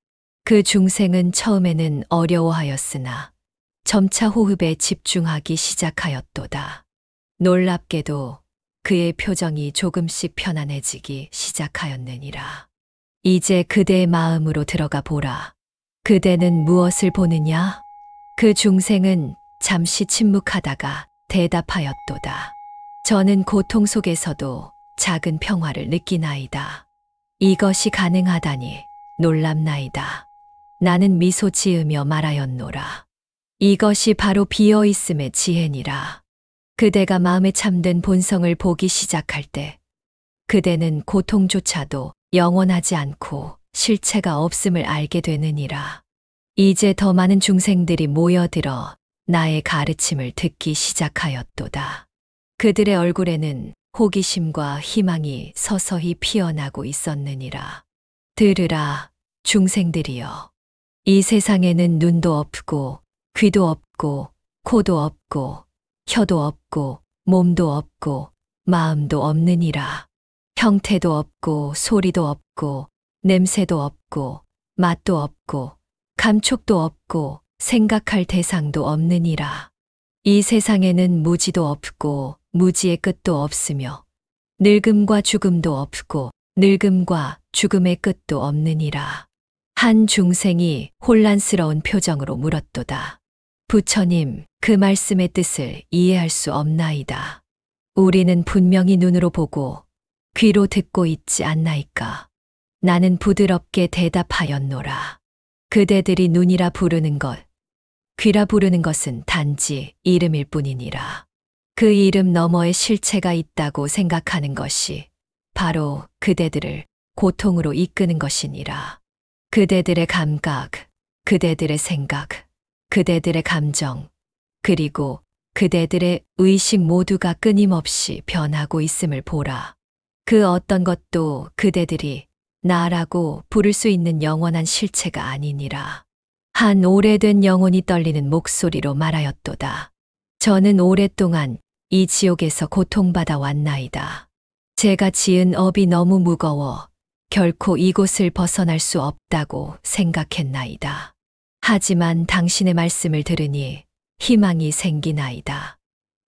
그 중생은 처음에는 어려워하였으나 점차 호흡에 집중하기 시작하였도다. 놀랍게도 그의 표정이 조금씩 편안해지기 시작하였느니라. 이제 그대의 마음으로 들어가 보라. 그대는 무엇을 보느냐? 그 중생은 잠시 침묵하다가 대답하였도다. 저는 고통 속에서도 작은 평화를 느끼나이다. 이것이 가능하다니 놀랍나이다. 나는 미소 지으며 말하였노라. 이것이 바로 비어있음의 지혜니라. 그대가 마음에 참된 본성을 보기 시작할 때 그대는 고통조차도 영원하지 않고 실체가 없음을 알게 되느니라. 이제 더 많은 중생들이 모여들어 나의 가르침을 듣기 시작하였도다. 그들의 얼굴에는 호기심과 희망이 서서히 피어나고 있었느니라. 들으라, 중생들이여. 이 세상에는 눈도 없고 귀도 없고 코도 없고 혀도 없고 몸도 없고 마음도 없느니라. 형태도 없고 소리도 없고 냄새도 없고 맛도 없고 감촉도 없고 생각할 대상도 없느니라. 이 세상에는 무지도 없고 무지의 끝도 없으며 늙음과 죽음도 없고 늙음과 죽음의 끝도 없느니라. 한 중생이 혼란스러운 표정으로 물었도다. 부처님, 그 말씀의 뜻을 이해할 수 없나이다. 우리는 분명히 눈으로 보고 귀로 듣고 있지 않나이까. 나는 부드럽게 대답하였노라. 그대들이 눈이라 부르는 것, 귀라 부르는 것은 단지 이름일 뿐이니라. 그 이름 너머에 실체가 있다고 생각하는 것이 바로 그대들을 고통으로 이끄는 것이니라. 그대들의 감각, 그대들의 생각, 그대들의 감정, 그리고 그대들의 의식 모두가 끊임없이 변하고 있음을 보라. 그 어떤 것도 그대들이 나라고 부를 수 있는 영원한 실체가 아니니라. 한 오래된 영혼이 떨리는 목소리로 말하였도다. 저는 오랫동안 이 지옥에서 고통받아 왔나이다. 제가 지은 업이 너무 무거워 결코 이곳을 벗어날 수 없다고 생각했나이다. 하지만 당신의 말씀을 들으니 희망이 생기나이다.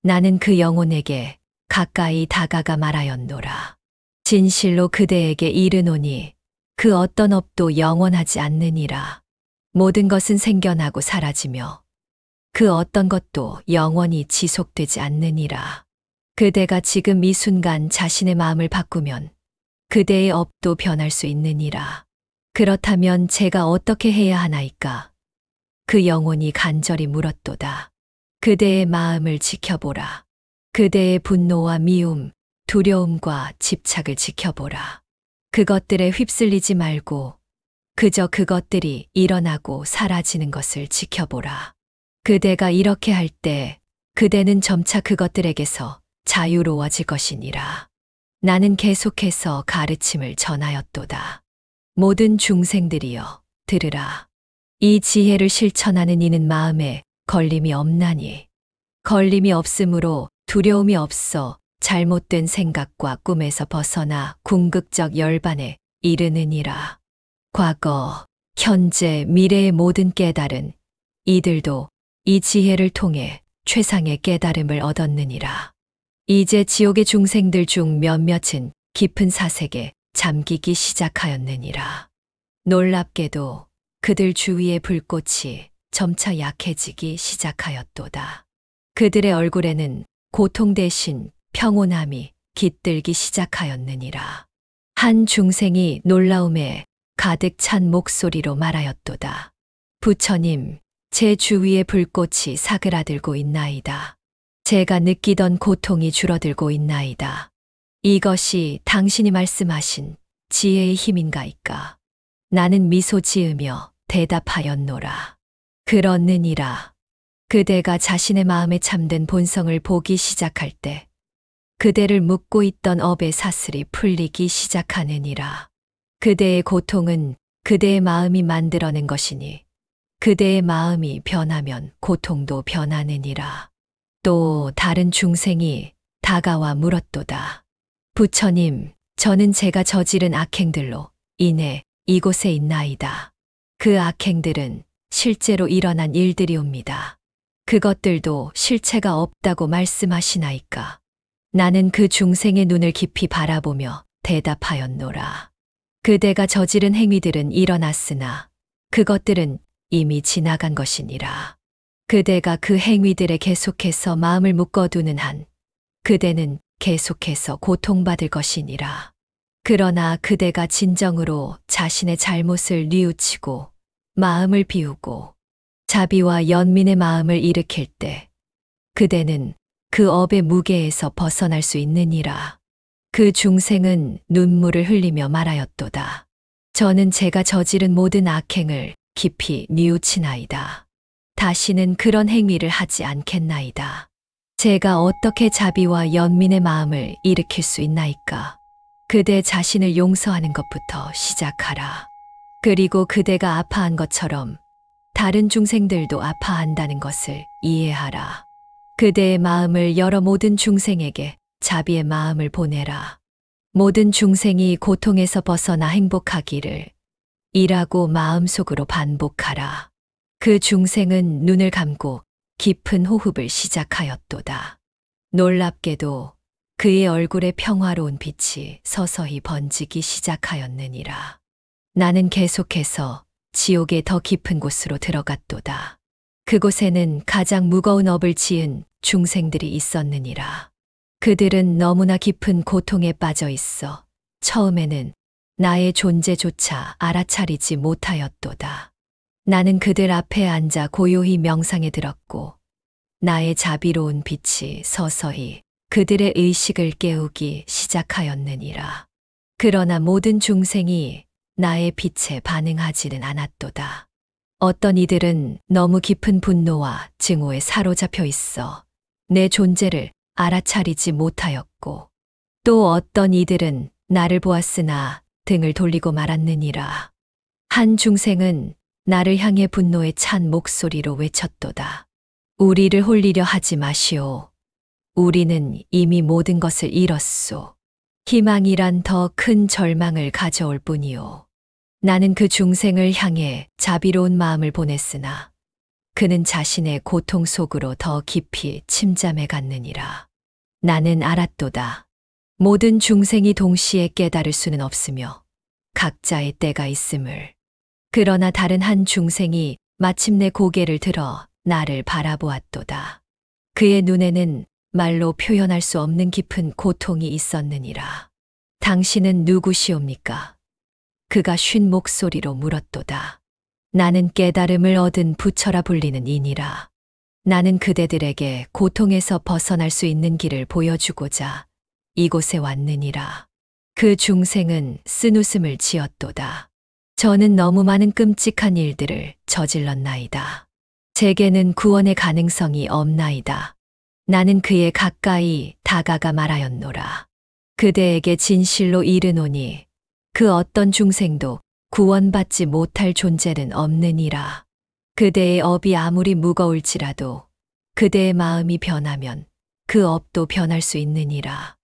나는 그 영혼에게 가까이 다가가 말하였노라. 진실로 그대에게 이르노니 그 어떤 업도 영원하지 않느니라. 모든 것은 생겨나고 사라지며 그 어떤 것도 영원히 지속되지 않느니라. 그대가 지금 이 순간 자신의 마음을 바꾸면 그대의 업도 변할 수 있느니라. 그렇다면 제가 어떻게 해야 하나이까? 그 영혼이 간절히 물었도다. 그대의 마음을 지켜보라. 그대의 분노와 미움, 두려움과 집착을 지켜보라. 그것들에 휩쓸리지 말고 그저 그것들이 일어나고 사라지는 것을 지켜보라. 그대가 이렇게 할 때 그대는 점차 그것들에게서 자유로워질 것이니라. 나는 계속해서 가르침을 전하였도다. 모든 중생들이여 들으라. 이 지혜를 실천하는 이는 마음에 걸림이 없나니 걸림이 없으므로 두려움이 없어 잘못된 생각과 꿈에서 벗어나 궁극적 열반에 이르느니라. 과거, 현재, 미래의 모든 깨달은 이들도 이 지혜를 통해 최상의 깨달음을 얻었느니라. 이제 지옥의 중생들 중 몇몇은 깊은 사색에 잠기기 시작하였느니라. 놀랍게도 그들 주위의 불꽃이 점차 약해지기 시작하였도다. 그들의 얼굴에는 고통 대신 평온함이 깃들기 시작하였느니라. 한 중생이 놀라움에 가득 찬 목소리로 말하였도다. 부처님, 제 주위의 불꽃이 사그라들고 있나이다. 제가 느끼던 고통이 줄어들고 있나이다. 이것이 당신이 말씀하신 지혜의 힘인가이까? 나는 미소 지으며 대답하였노라. 그렇느니라. 그대가 자신의 마음에 참된 본성을 보기 시작할 때 그대를 묶고 있던 업의 사슬이 풀리기 시작하느니라. 그대의 고통은 그대의 마음이 만들어낸 것이니 그대의 마음이 변하면 고통도 변하느니라. 또 다른 중생이 다가와 물었도다. 부처님, 저는 제가 저지른 악행들로 인해 이곳에 있나이다. 그 악행들은 실제로 일어난 일들이옵니다. 그것들도 실체가 없다고 말씀하시나이까? 나는 그 중생의 눈을 깊이 바라보며 대답하였노라. 그대가 저지른 행위들은 일어났으나 그것들은 이미 지나간 것이니라. 그대가 그 행위들에 계속해서 마음을 묶어두는 한 그대는 계속해서 고통받을 것이니라. 그러나 그대가 진정으로 자신의 잘못을 뉘우치고 마음을 비우고 자비와 연민의 마음을 일으킬 때 그대는 그 업의 무게에서 벗어날 수 있느니라. 그 중생은 눈물을 흘리며 말하였도다. 저는 제가 저지른 모든 악행을 깊이 뉘우치나이다. 다시는 그런 행위를 하지 않겠나이다. 제가 어떻게 자비와 연민의 마음을 일으킬 수 있나이까? 그대 자신을 용서하는 것부터 시작하라. 그리고 그대가 아파한 것처럼 다른 중생들도 아파한다는 것을 이해하라. 그대의 마음을 열어 모든 중생에게 자비의 마음을 보내라. 모든 중생이 고통에서 벗어나 행복하기를 이라고 마음속으로 반복하라. 그 중생은 눈을 감고 깊은 호흡을 시작하였도다. 놀랍게도 그의 얼굴에 평화로운 빛이 서서히 번지기 시작하였느니라. 나는 계속해서 지옥의 더 깊은 곳으로 들어갔도다. 그곳에는 가장 무거운 업을 지은 중생들이 있었느니라. 그들은 너무나 깊은 고통에 빠져 있어 처음에는 나의 존재조차 알아차리지 못하였도다. 나는 그들 앞에 앉아 고요히 명상에 들었고 나의 자비로운 빛이 서서히 그들의 의식을 깨우기 시작하였느니라. 그러나 모든 중생이 나의 빛에 반응하지는 않았도다. 어떤 이들은 너무 깊은 분노와 증오에 사로잡혀 있어 내 존재를 알아차리지 못하였고 또 어떤 이들은 나를 보았으나 등을 돌리고 말았느니라. 한 중생은 나를 향해 분노에 찬 목소리로 외쳤도다. 우리를 홀리려 하지 마시오. 우리는 이미 모든 것을 잃었소. 희망이란 더 큰 절망을 가져올 뿐이오. 나는 그 중생을 향해 자비로운 마음을 보냈으나 그는 자신의 고통 속으로 더 깊이 침잠해 갔느니라. 나는 알았도다. 모든 중생이 동시에 깨달을 수는 없으며 각자의 때가 있음을. 그러나 다른 한 중생이 마침내 고개를 들어 나를 바라보았도다. 그의 눈에는 말로 표현할 수 없는 깊은 고통이 있었느니라. 당신은 누구시옵니까? 그가 쉰 목소리로 물었도다. 나는 깨달음을 얻은 부처라 불리는 이니라. 나는 그대들에게 고통에서 벗어날 수 있는 길을 보여주고자 이곳에 왔느니라. 그 중생은 쓴웃음을 지었도다. 저는 너무 많은 끔찍한 일들을 저질렀나이다. 제게는 구원의 가능성이 없나이다. 나는 그에 가까이 다가가 말하였노라. 그대에게 진실로 이르노니 그 어떤 중생도 구원받지 못할 존재는 없느니라. 그대의 업이 아무리 무거울지라도 그대의 마음이 변하면 그 업도 변할 수 있느니라.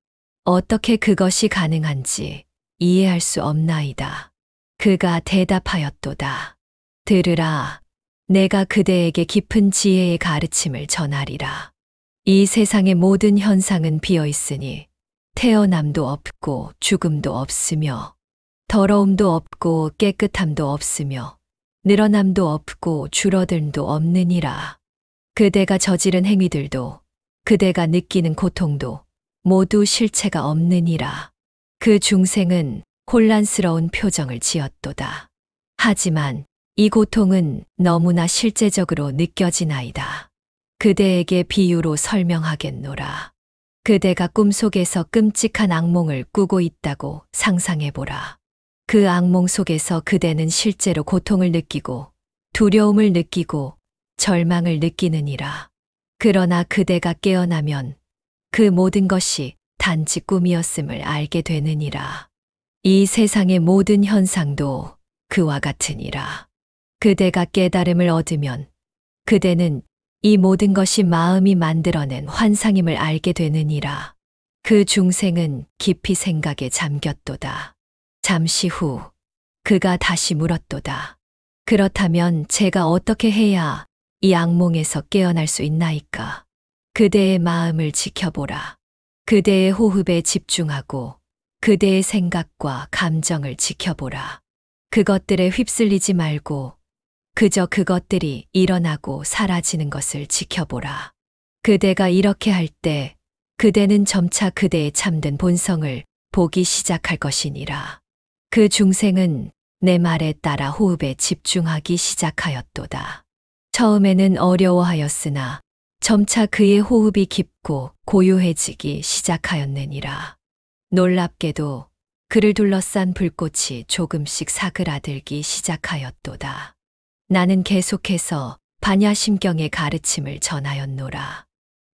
어떻게 그것이 가능한지 이해할 수 없나이다. 그가 대답하였도다. 들으라. 내가 그대에게 깊은 지혜의 가르침을 전하리라. 이 세상의 모든 현상은 비어 있으니 태어남도 없고 죽음도 없으며 더러움도 없고 깨끗함도 없으며 늘어남도 없고 줄어듦도 없느니라. 그대가 저지른 행위들도 그대가 느끼는 고통도 모두 실체가 없느니라. 그 중생은 혼란스러운 표정을 지었도다. 하지만 이 고통은 너무나 실제적으로 느껴지나이다. 그대에게 비유로 설명하겠노라. 그대가 꿈속에서 끔찍한 악몽을 꾸고 있다고 상상해보라. 그 악몽 속에서 그대는 실제로 고통을 느끼고 두려움을 느끼고 절망을 느끼느니라. 그러나 그대가 깨어나면 그 모든 것이 단지 꿈이었음을 알게 되느니라. 이 세상의 모든 현상도 그와 같으니라. 그대가 깨달음을 얻으면 그대는 이 모든 것이 마음이 만들어낸 환상임을 알게 되느니라. 그 중생은 깊이 생각에 잠겼도다. 잠시 후 그가 다시 물었도다. 그렇다면 제가 어떻게 해야 이 악몽에서 깨어날 수 있나이까? 그대의 마음을 지켜보라. 그대의 호흡에 집중하고 그대의 생각과 감정을 지켜보라. 그것들에 휩쓸리지 말고 그저 그것들이 일어나고 사라지는 것을 지켜보라. 그대가 이렇게 할 때 그대는 점차 그대의 참된 본성을 보기 시작할 것이니라. 그 중생은 내 말에 따라 호흡에 집중하기 시작하였도다. 처음에는 어려워하였으나 점차 그의 호흡이 깊고 고요해지기 시작하였느니라. 놀랍게도 그를 둘러싼 불꽃이 조금씩 사그라들기 시작하였도다. 나는 계속해서 반야심경의 가르침을 전하였노라.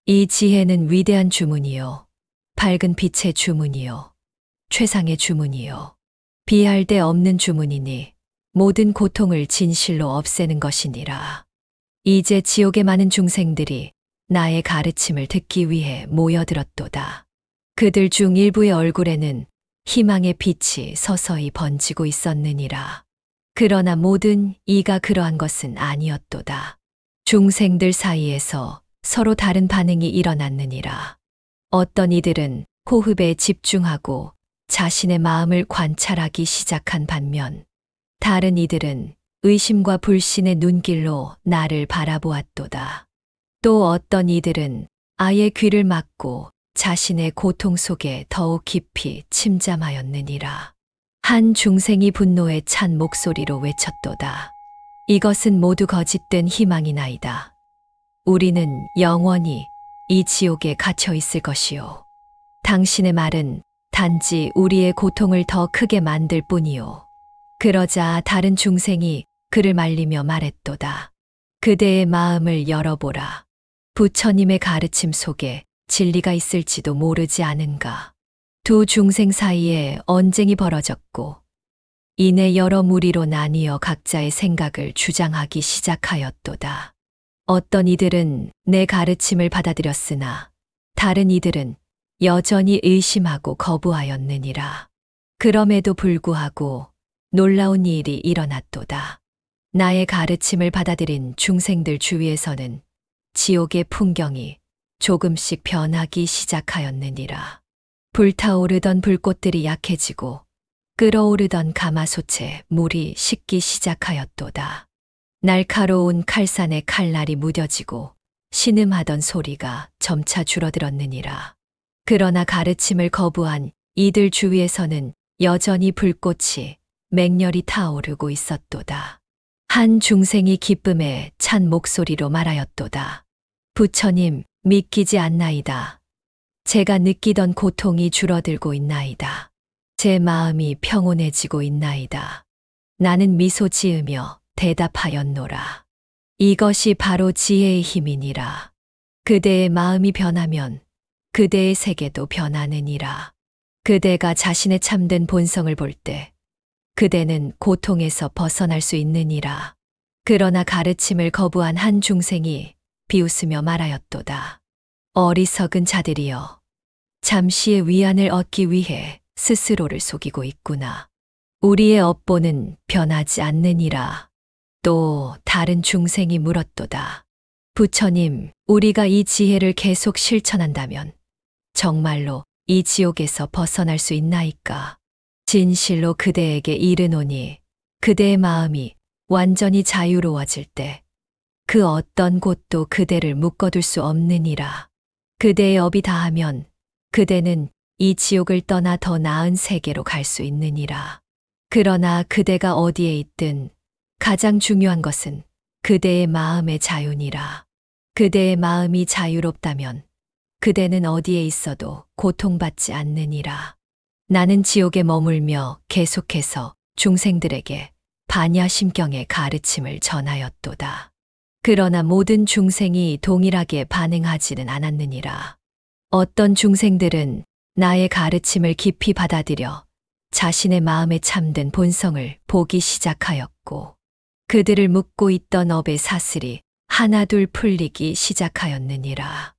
이 지혜는 위대한 주문이요, 밝은 빛의 주문이요, 최상의 주문이요, 비할 데 없는 주문이니 모든 고통을 진실로 없애는 것이니라. 이제 지옥의 많은 중생들이 나의 가르침을 듣기 위해 모여들었도다. 그들 중 일부의 얼굴에는 희망의 빛이 서서히 번지고 있었느니라. 그러나 모든 이가 그러한 것은 아니었도다. 중생들 사이에서 서로 다른 반응이 일어났느니라. 어떤 이들은 호흡에 집중하고 자신의 마음을 관찰하기 시작한 반면, 다른 이들은 의심과 불신의 눈길로 나를 바라보았도다. 또 어떤 이들은 아예 귀를 막고 자신의 고통 속에 더욱 깊이 침잠하였느니라. 한 중생이 분노에 찬 목소리로 외쳤도다. 이것은 모두 거짓된 희망이나이다. 우리는 영원히 이 지옥에 갇혀 있을 것이요. 당신의 말은 단지 우리의 고통을 더 크게 만들 뿐이요. 그러자 다른 중생이 그를 말리며 말했도다. 그대의 마음을 열어보라. 부처님의 가르침 속에 진리가 있을지도 모르지 않은가. 두 중생 사이에 언쟁이 벌어졌고, 이내 여러 무리로 나뉘어 각자의 생각을 주장하기 시작하였도다. 어떤 이들은 내 가르침을 받아들였으나 다른 이들은 여전히 의심하고 거부하였느니라. 그럼에도 불구하고 놀라운 일이 일어났도다. 나의 가르침을 받아들인 중생들 주위에서는 지옥의 풍경이 조금씩 변하기 시작하였느니라. 불타오르던 불꽃들이 약해지고 끓어오르던 가마솥에 물이 식기 시작하였도다. 날카로운 칼산의 칼날이 무뎌지고 신음하던 소리가 점차 줄어들었느니라. 그러나 가르침을 거부한 이들 주위에서는 여전히 불꽃이 맹렬히 타오르고 있었도다. 한 중생이 기쁨에 찬 목소리로 말하였도다. 부처님, 믿기지 않나이다. 제가 느끼던 고통이 줄어들고 있나이다. 제 마음이 평온해지고 있나이다. 나는 미소 지으며 대답하였노라. 이것이 바로 지혜의 힘이니라. 그대의 마음이 변하면 그대의 세계도 변하느니라. 그대가 자신의 참된 본성을 볼 때 그대는 고통에서 벗어날 수 있느니라. 그러나 가르침을 거부한 한 중생이 비웃으며 말하였도다. 어리석은 자들이여. 잠시의 위안을 얻기 위해 스스로를 속이고 있구나. 우리의 업보는 변하지 않느니라. 또 다른 중생이 물었도다. 부처님, 우리가 이 지혜를 계속 실천한다면 정말로 이 지옥에서 벗어날 수 있나이까? 진실로 그대에게 이르노니 그대의 마음이 완전히 자유로워질 때 그 어떤 곳도 그대를 묶어둘 수 없느니라. 그대의 업이 다하면 그대는 이 지옥을 떠나 더 나은 세계로 갈 수 있느니라. 그러나 그대가 어디에 있든 가장 중요한 것은 그대의 마음의 자유니라. 그대의 마음이 자유롭다면 그대는 어디에 있어도 고통받지 않느니라. 나는 지옥에 머물며 계속해서 중생들에게 반야심경의 가르침을 전하였도다. 그러나 모든 중생이 동일하게 반응하지는 않았느니라. 어떤 중생들은 나의 가르침을 깊이 받아들여 자신의 마음에 참된 본성을 보기 시작하였고, 그들을 묶고 있던 업의 사슬이 하나둘 풀리기 시작하였느니라.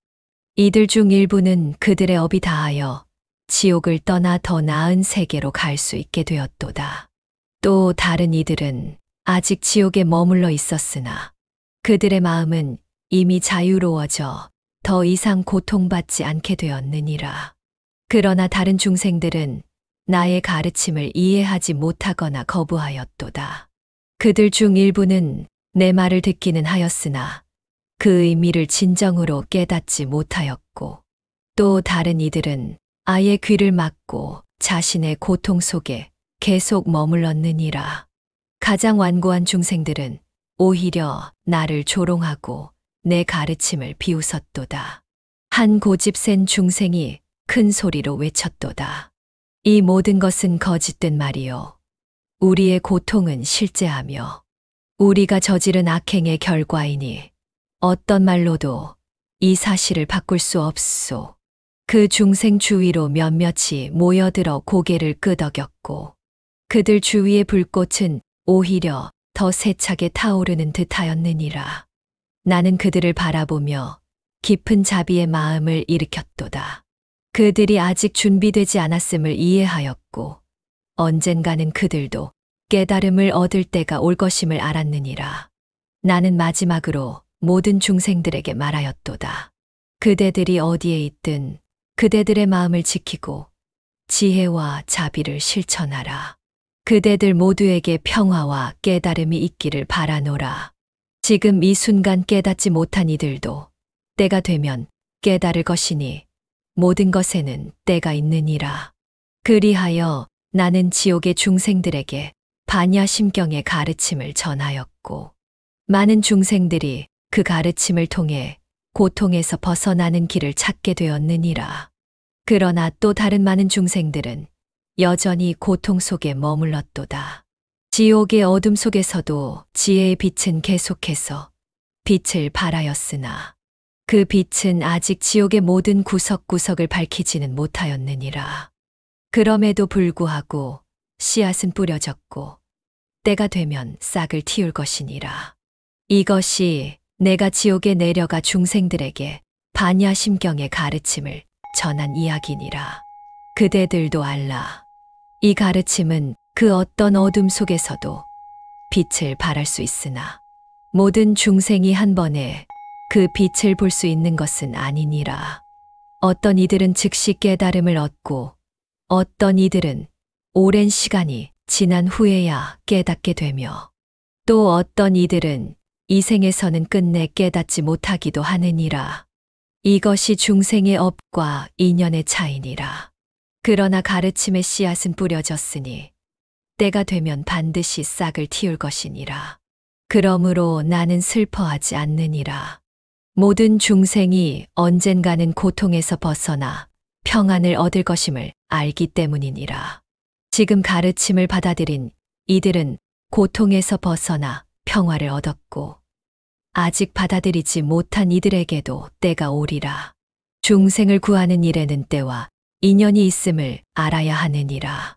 이들 중 일부는 그들의 업이 다하여 지옥을 떠나 더 나은 세계로 갈 수 있게 되었도다. 또 다른 이들은 아직 지옥에 머물러 있었으나 그들의 마음은 이미 자유로워져 더 이상 고통받지 않게 되었느니라. 그러나 다른 중생들은 나의 가르침을 이해하지 못하거나 거부하였도다. 그들 중 일부는 내 말을 듣기는 하였으나 그 의미를 진정으로 깨닫지 못하였고, 또 다른 이들은 아예 귀를 막고 자신의 고통 속에 계속 머물렀느니라. 가장 완고한 중생들은 오히려 나를 조롱하고 내 가르침을 비웃었도다. 한 고집센 중생이 큰 소리로 외쳤도다. 이 모든 것은 거짓된 말이요. 우리의 고통은 실제하며 우리가 저지른 악행의 결과이니 어떤 말로도 이 사실을 바꿀 수 없소. 그 중생 주위로 몇몇이 모여들어 고개를 끄덕였고, 그들 주위의 불꽃은 오히려 더 세차게 타오르는 듯하였느니라. 나는 그들을 바라보며 깊은 자비의 마음을 일으켰도다. 그들이 아직 준비되지 않았음을 이해하였고, 언젠가는 그들도 깨달음을 얻을 때가 올 것임을 알았느니라. 나는 마지막으로 모든 중생들에게 말하였도다. 그대들이 어디에 있든 그대들의 마음을 지키고 지혜와 자비를 실천하라. 그대들 모두에게 평화와 깨달음이 있기를 바라노라. 지금 이 순간 깨닫지 못한 이들도 때가 되면 깨달을 것이니 모든 것에는 때가 있느니라. 그리하여 나는 지옥의 중생들에게 반야심경의 가르침을 전하였고 많은 중생들이 그 가르침을 통해 고통에서 벗어나는 길을 찾게 되었느니라. 그러나 또 다른 많은 중생들은 여전히 고통 속에 머물렀도다. 지옥의 어둠 속에서도 지혜의 빛은 계속해서 빛을 발하였으나 그 빛은 아직 지옥의 모든 구석구석을 밝히지는 못하였느니라. 그럼에도 불구하고 씨앗은 뿌려졌고 때가 되면 싹을 틔울 것이니라. 이것이 내가 지옥에 내려가 중생들에게 반야심경의 가르침을 전한 이야기니라. 그대들도 알라. 이 가르침은 그 어떤 어둠 속에서도 빛을 발할 수 있으나 모든 중생이 한 번에 그 빛을 볼 수 있는 것은 아니니라. 어떤 이들은 즉시 깨달음을 얻고 어떤 이들은 오랜 시간이 지난 후에야 깨닫게 되며 또 어떤 이들은 이 생에서는 끝내 깨닫지 못하기도 하느니라. 이것이 중생의 업과 인연의 차이니라. 그러나 가르침의 씨앗은 뿌려졌으니 때가 되면 반드시 싹을 틔울 것이니라. 그러므로 나는 슬퍼하지 않느니라. 모든 중생이 언젠가는 고통에서 벗어나 평안을 얻을 것임을 알기 때문이니라. 지금 가르침을 받아들인 이들은 고통에서 벗어나 평화를 얻었고 아직 받아들이지 못한 이들에게도 때가 오리라. 중생을 구하는 일에는 때와 인연이 있음을 알아야 하느니라.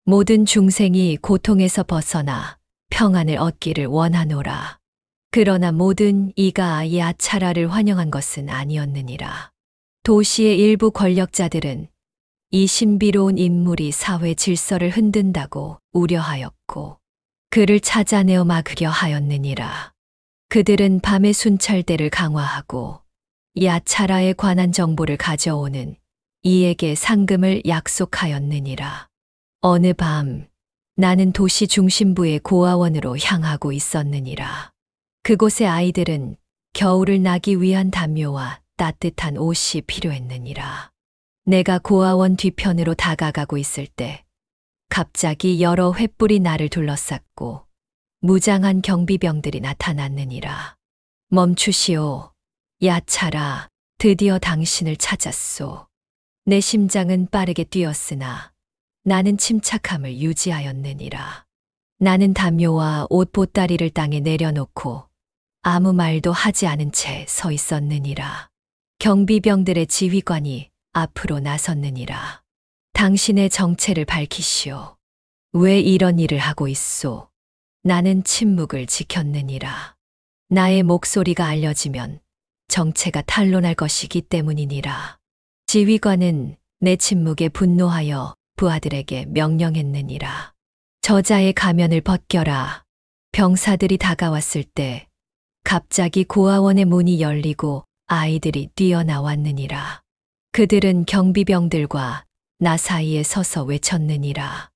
모든 중생이 고통에서 벗어나 평안을 얻기를 원하노라. 그러나 모든 이가 야차라를 환영한 것은 아니었느니라. 도시의 일부 권력자들은 이 신비로운 인물이 사회 질서를 흔든다고 우려하였고 그를 찾아내어 막으려 하였느니라. 그들은 밤의 순찰대를 강화하고 야차라에 관한 정보를 가져오는 이에게 상금을 약속하였느니라. 어느 밤 나는 도시 중심부의 고아원으로 향하고 있었느니라. 그곳의 아이들은 겨울을 나기 위한 담요와 따뜻한 옷이 필요했느니라. 내가 고아원 뒤편으로 다가가고 있을 때 갑자기 여러 횃불이 나를 둘러쌌고 무장한 경비병들이 나타났느니라. 멈추시오. 야차라, 드디어 당신을 찾았소. 내 심장은 빠르게 뛰었으나 나는 침착함을 유지하였느니라. 나는 담요와 옷 보따리를 땅에 내려놓고 아무 말도 하지 않은 채 서 있었느니라. 경비병들의 지휘관이 앞으로 나섰느니라. 당신의 정체를 밝히시오. 왜 이런 일을 하고 있소? 나는 침묵을 지켰느니라. 나의 목소리가 알려지면 정체가 탄로날 것이기 때문이니라. 지휘관은 내 침묵에 분노하여 부하들에게 명령했느니라. 저자의 가면을 벗겨라. 병사들이 다가왔을 때 갑자기 고아원의 문이 열리고 아이들이 뛰어나왔느니라. 그들은 경비병들과 나 사이에 서서 외쳤느니라.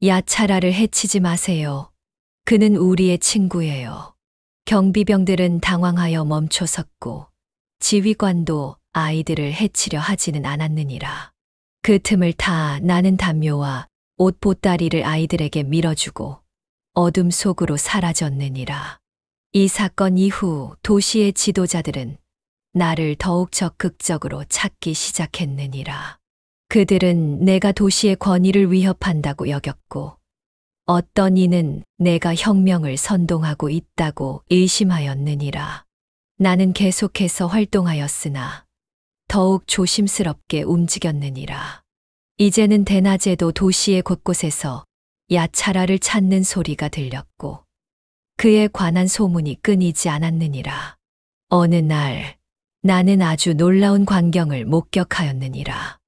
야차라를 해치지 마세요. 그는 우리의 친구예요. 경비병들은 당황하여 멈춰섰고 지휘관도 아이들을 해치려 하지는 않았느니라. 그 틈을 타 나는 담요와 옷 보따리를 아이들에게 밀어주고 어둠 속으로 사라졌느니라. 이 사건 이후 도시의 지도자들은 나를 더욱 적극적으로 찾기 시작했느니라. 그들은 내가 도시의 권위를 위협한다고 여겼고 어떤 이는 내가 혁명을 선동하고 있다고 의심하였느니라. 나는 계속해서 활동하였으나 더욱 조심스럽게 움직였느니라. 이제는 대낮에도 도시의 곳곳에서 야차라를 찾는 소리가 들렸고 그에 관한 소문이 끊이지 않았느니라. 어느 날 나는 아주 놀라운 광경을 목격하였느니라.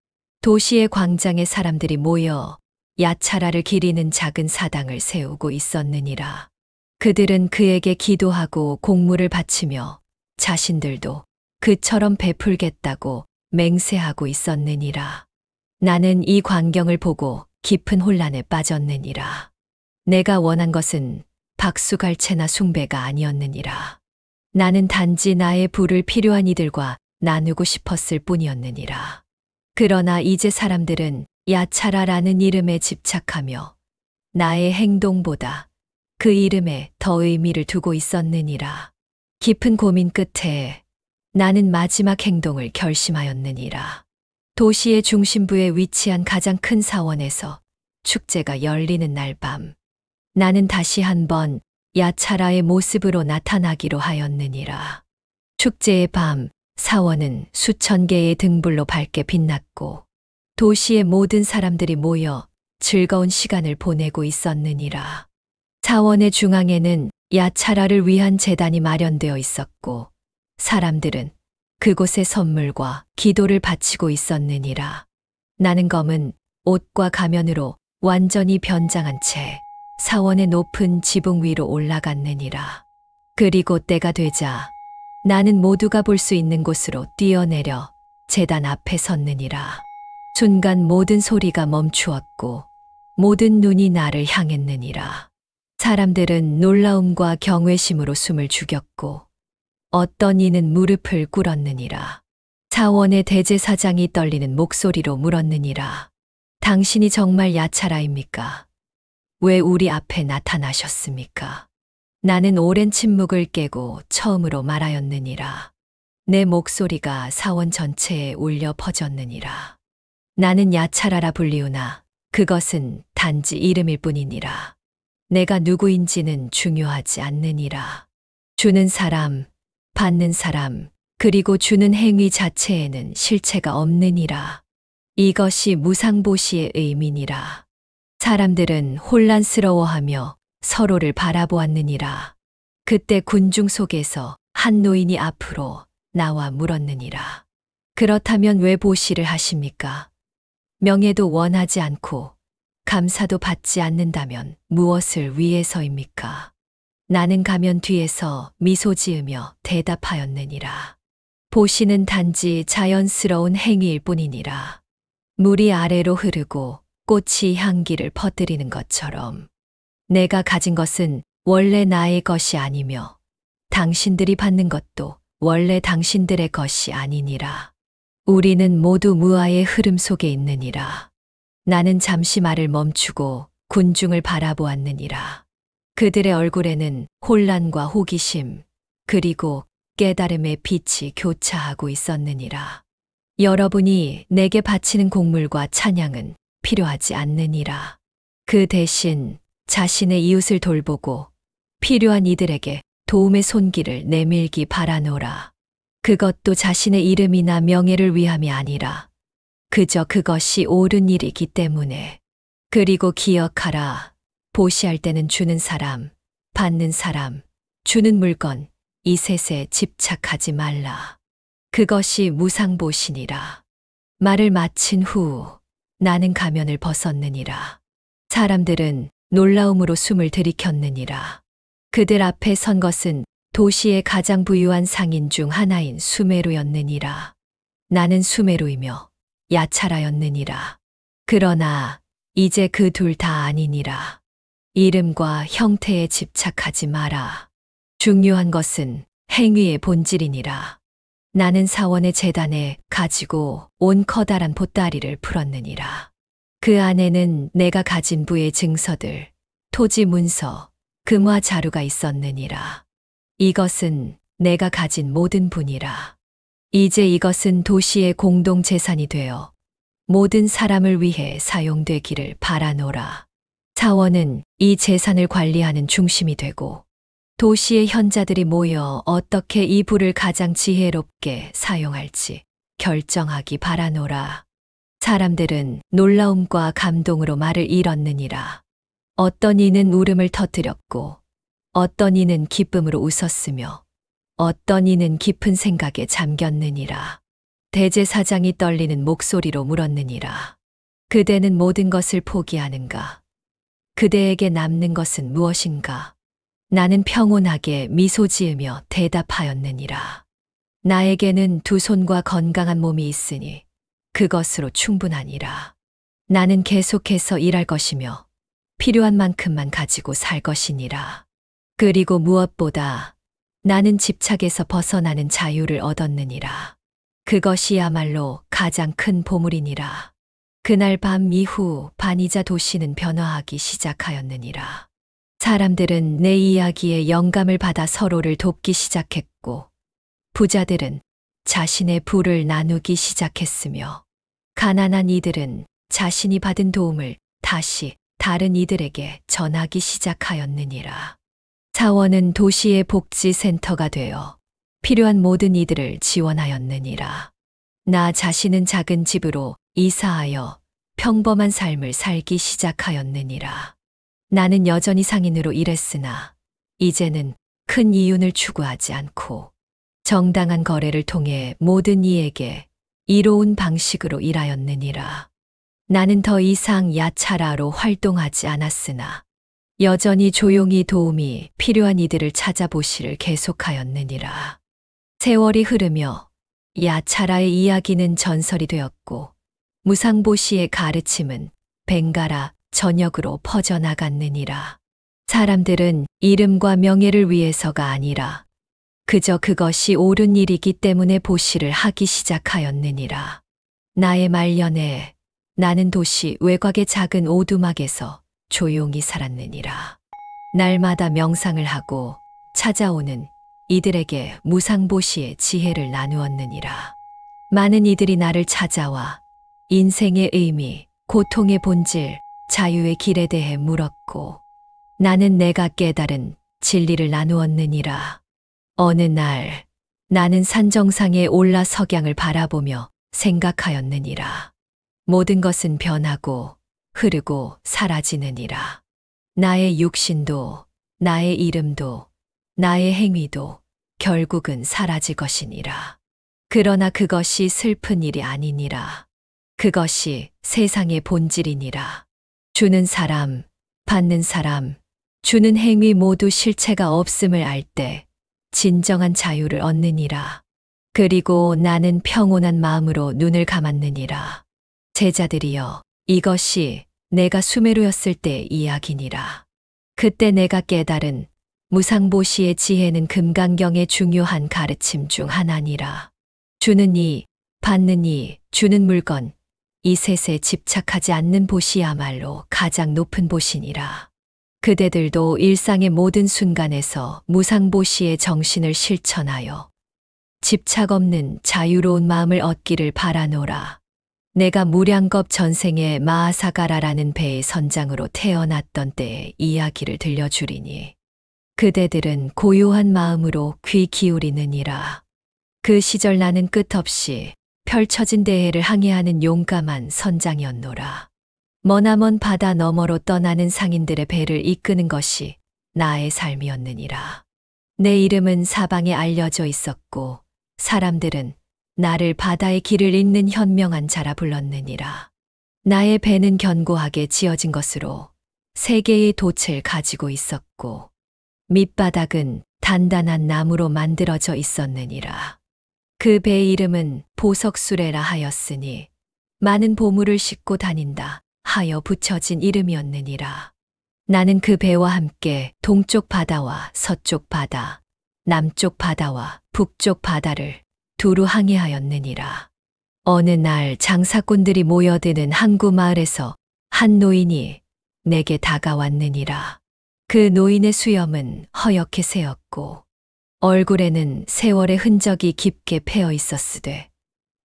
도시의 광장에 사람들이 모여 야차라를 기리는 작은 사당을 세우고 있었느니라. 그들은 그에게 기도하고 공물을 바치며 자신들도 그처럼 베풀겠다고 맹세하고 있었느니라. 나는 이 광경을 보고 깊은 혼란에 빠졌느니라. 내가 원한 것은 박수갈채나 숭배가 아니었느니라. 나는 단지 나의 부를 필요한 이들과 나누고 싶었을 뿐이었느니라. 그러나 이제 사람들은 야차라라는 이름에 집착하며 나의 행동보다 그 이름에 더 의미를 두고 있었느니라. 깊은 고민 끝에 나는 마지막 행동을 결심하였느니라. 도시의 중심부에 위치한 가장 큰 사원에서 축제가 열리는 날 밤, 나는 다시 한번 야차라의 모습으로 나타나기로 하였느니라. 축제의 밤, 사원은 수천 개의 등불로 밝게 빛났고 도시의 모든 사람들이 모여 즐거운 시간을 보내고 있었느니라. 사원의 중앙에는 야차라를 위한 제단이 마련되어 있었고 사람들은 그곳에 선물과 기도를 바치고 있었느니라. 나는 검은 옷과 가면으로 완전히 변장한 채 사원의 높은 지붕 위로 올라갔느니라. 그리고 때가 되자 나는 모두가 볼 수 있는 곳으로 뛰어내려 제단 앞에 섰느니라. 순간 모든 소리가 멈추었고 모든 눈이 나를 향했느니라. 사람들은 놀라움과 경외심으로 숨을 죽였고 어떤 이는 무릎을 꿇었느니라. 사원의 대제사장이 떨리는 목소리로 물었느니라. 당신이 정말 야차라입니까? 왜 우리 앞에 나타나셨습니까? 나는 오랜 침묵을 깨고 처음으로 말하였느니라. 내 목소리가 사원 전체에 울려 퍼졌느니라. 나는 야차라라 불리우나 그것은 단지 이름일 뿐이니라. 내가 누구인지는 중요하지 않느니라. 주는 사람, 받는 사람, 그리고 주는 행위 자체에는 실체가 없느니라. 이것이 무상보시의 의미니라. 사람들은 혼란스러워하며 서로를 바라보았느니라. 그때 군중 속에서 한 노인이 앞으로 나와 물었느니라. 그렇다면 왜 보시를 하십니까? 명예도 원하지 않고 감사도 받지 않는다면 무엇을 위해서입니까? 나는 가면 뒤에서 미소 지으며 대답하였느니라. 보시는 단지 자연스러운 행위일 뿐이니라. 물이 아래로 흐르고 꽃이 향기를 퍼뜨리는 것처럼 내가 가진 것은 원래 나의 것이 아니며 당신들이 받는 것도 원래 당신들의 것이 아니니라. 우리는 모두 무아의 흐름 속에 있느니라. 나는 잠시 말을 멈추고 군중을 바라보았느니라. 그들의 얼굴에는 혼란과 호기심, 그리고 깨달음의 빛이 교차하고 있었느니라. 여러분이 내게 바치는 곡물과 찬양은 필요하지 않느니라. 그 대신 자신의 이웃을 돌보고 필요한 이들에게 도움의 손길을 내밀기 바라노라. 그것도 자신의 이름이나 명예를 위함이 아니라 그저 그것이 옳은 일이기 때문에. 그리고 기억하라. 보시할 때는 주는 사람, 받는 사람, 주는 물건, 이 셋에 집착하지 말라. 그것이 무상보시니라. 말을 마친 후 나는 가면을 벗었느니라. 사람들은 놀라움으로 숨을 들이켰느니라. 그들 앞에 선 것은 도시의 가장 부유한 상인 중 하나인 수메루였느니라. 나는 수메루이며 야차라였느니라. 그러나 이제 그 둘 다 아니니라. 이름과 형태에 집착하지 마라. 중요한 것은 행위의 본질이니라. 나는 사원의 제단에 가지고 온 커다란 보따리를 풀었느니라. 그 안에는 내가 가진 부의 증서들, 토지 문서, 금화 자루가 있었느니라. 이것은 내가 가진 모든 분이라. 이제 이것은 도시의 공동 재산이 되어 모든 사람을 위해 사용되기를 바라노라. 사원은 이 재산을 관리하는 중심이 되고 도시의 현자들이 모여 어떻게 이 부를 가장 지혜롭게 사용할지 결정하기 바라노라. 사람들은 놀라움과 감동으로 말을 잃었느니라. 어떤 이는 울음을 터뜨렸고 어떤 이는 기쁨으로 웃었으며 어떤 이는 깊은 생각에 잠겼느니라. 대제사장이 떨리는 목소리로 물었느니라. 그대는 모든 것을 포기하는가? 그대에게 남는 것은 무엇인가? 나는 평온하게 미소 지으며 대답하였느니라. 나에게는 두 손과 건강한 몸이 있으니 그것으로 충분하니라. 나는 계속해서 일할 것이며 필요한 만큼만 가지고 살 것이니라. 그리고 무엇보다 나는 집착에서 벗어나는 자유를 얻었느니라. 그것이야말로 가장 큰 보물이니라. 그날 밤 이후 반이자 도시는 변화하기 시작하였느니라. 사람들은 내 이야기에 영감을 받아 서로를 돕기 시작했고, 부자들은 자신의 부를 나누기 시작했으며, 가난한 이들은 자신이 받은 도움을 다시 다른 이들에게 전하기 시작하였느니라. 사원은 도시의 복지센터가 되어 필요한 모든 이들을 지원하였느니라. 나 자신은 작은 집으로 이사하여 평범한 삶을 살기 시작하였느니라. 나는 여전히 상인으로 일했으나 이제는 큰 이윤을 추구하지 않고 정당한 거래를 통해 모든 이에게 이로운 방식으로 일하였느니라. 나는 더 이상 야차라로 활동하지 않았으나 여전히 조용히 도움이 필요한 이들을 찾아보시를 계속하였느니라. 세월이 흐르며 야차라의 이야기는 전설이 되었고 무상보시의 가르침은 벵가라 전역으로 퍼져나갔느니라. 사람들은 이름과 명예를 위해서가 아니라 그저 그것이 옳은 일이기 때문에 보시를 하기 시작하였느니라. 나의 말년에 나는 도시 외곽의 작은 오두막에서 조용히 살았느니라. 날마다 명상을 하고 찾아오는 이들에게 무상보시의 지혜를 나누었느니라. 많은 이들이 나를 찾아와 인생의 의미, 고통의 본질, 자유의 길에 대해 물었고 나는 내가 깨달은 진리를 나누었느니라. 어느 날 나는 산 정상에 올라 석양을 바라보며 생각하였느니라. 모든 것은 변하고 흐르고 사라지느니라. 나의 육신도 나의 이름도 나의 행위도 결국은 사라질 것이니라. 그러나 그것이 슬픈 일이 아니니라. 그것이 세상의 본질이니라. 주는 사람, 받는 사람, 주는 행위 모두 실체가 없음을 알 때 진정한 자유를 얻느니라. 그리고 나는 평온한 마음으로 눈을 감았느니라. 제자들이여, 이것이 내가 수메르였을 때의 이야기니라. 그때 내가 깨달은 무상보시의 지혜는 금강경의 중요한 가르침 중 하나니라. 주는 이, 받는 이, 주는 물건, 이 셋에 집착하지 않는 보시야말로 가장 높은 보시니라. 그대들도 일상의 모든 순간에서 무상보시의 정신을 실천하여 집착 없는 자유로운 마음을 얻기를 바라노라. 내가 무량겁 전생에 마하사가라라는 배의 선장으로 태어났던 때의 이야기를 들려주리니 그대들은 고요한 마음으로 귀 기울이느니라. 그 시절 나는 끝없이 펼쳐진 대해를 항해하는 용감한 선장이었노라. 머나먼 바다 너머로 떠나는 상인들의 배를 이끄는 것이 나의 삶이었느니라. 내 이름은 사방에 알려져 있었고 사람들은 나를 바다의 길을 잇는 현명한 자라 불렀느니라. 나의 배는 견고하게 지어진 것으로 세 개의 돛을 가지고 있었고 밑바닥은 단단한 나무로 만들어져 있었느니라. 그 배의 이름은 보석수레라 하였으니 많은 보물을 싣고 다닌다 하여 붙여진 이름이었느니라. 나는 그 배와 함께 동쪽 바다와 서쪽 바다, 남쪽 바다와 북쪽 바다를 두루 항해하였느니라. 어느 날 장사꾼들이 모여드는 항구 마을에서 한 노인이 내게 다가왔느니라. 그 노인의 수염은 허옇게 새었고 얼굴에는 세월의 흔적이 깊게 패어 있었으되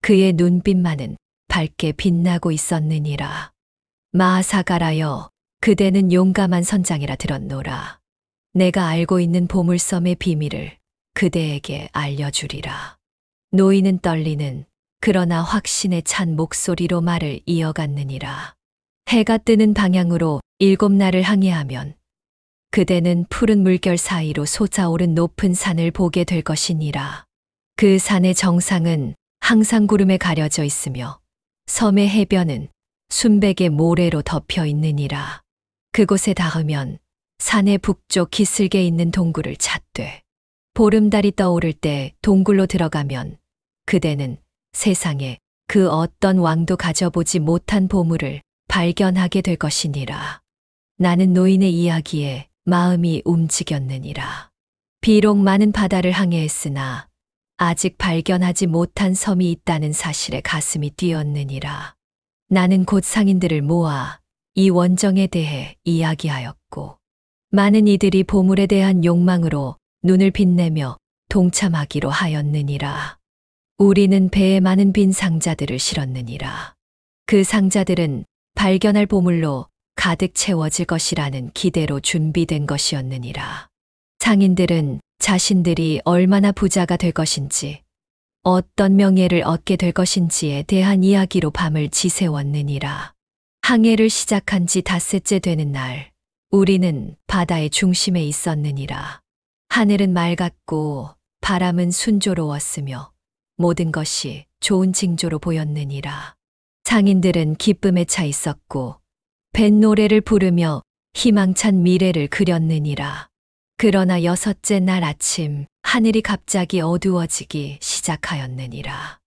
그의 눈빛만은 밝게 빛나고 있었느니라. 마하사가라여, 그대는 용감한 선장이라 들었노라. 내가 알고 있는 보물섬의 비밀을 그대에게 알려주리라. 노인은 떨리는 그러나 확신에 찬 목소리로 말을 이어갔느니라. 해가 뜨는 방향으로 7날을 항해하면 그대는 푸른 물결 사이로 솟아오른 높은 산을 보게 될 것이니라. 그 산의 정상은 항상 구름에 가려져 있으며 섬의 해변은 순백의 모래로 덮여 있느니라. 그곳에 닿으면 산의 북쪽 기슭에 있는 동굴을 찾되 보름달이 떠오를 때 동굴로 들어가면 그대는 세상에 그 어떤 왕도 가져보지 못한 보물을 발견하게 될 것이니라. 나는 노인의 이야기에 마음이 움직였느니라. 비록 많은 바다를 항해했으나 아직 발견하지 못한 섬이 있다는 사실에 가슴이 뛰었느니라. 나는 곧 상인들을 모아 이 원정에 대해 이야기하였고, 많은 이들이 보물에 대한 욕망으로 눈을 빛내며 동참하기로 하였느니라. 우리는 배에 많은 빈 상자들을 실었느니라. 그 상자들은 발견할 보물로 가득 채워질 것이라는 기대로 준비된 것이었느니라. 상인들은 자신들이 얼마나 부자가 될 것인지, 어떤 명예를 얻게 될 것인지에 대한 이야기로 밤을 지새웠느니라. 항해를 시작한 지 닷새째 되는 날, 우리는 바다의 중심에 있었느니라. 하늘은 맑았고 바람은 순조로웠으며 모든 것이 좋은 징조로 보였느니라. 상인들은 기쁨에 차 있었고 뱃노래를 부르며 희망찬 미래를 그렸느니라. 그러나 여섯째 날 아침 하늘이 갑자기 어두워지기 시작하였느니라.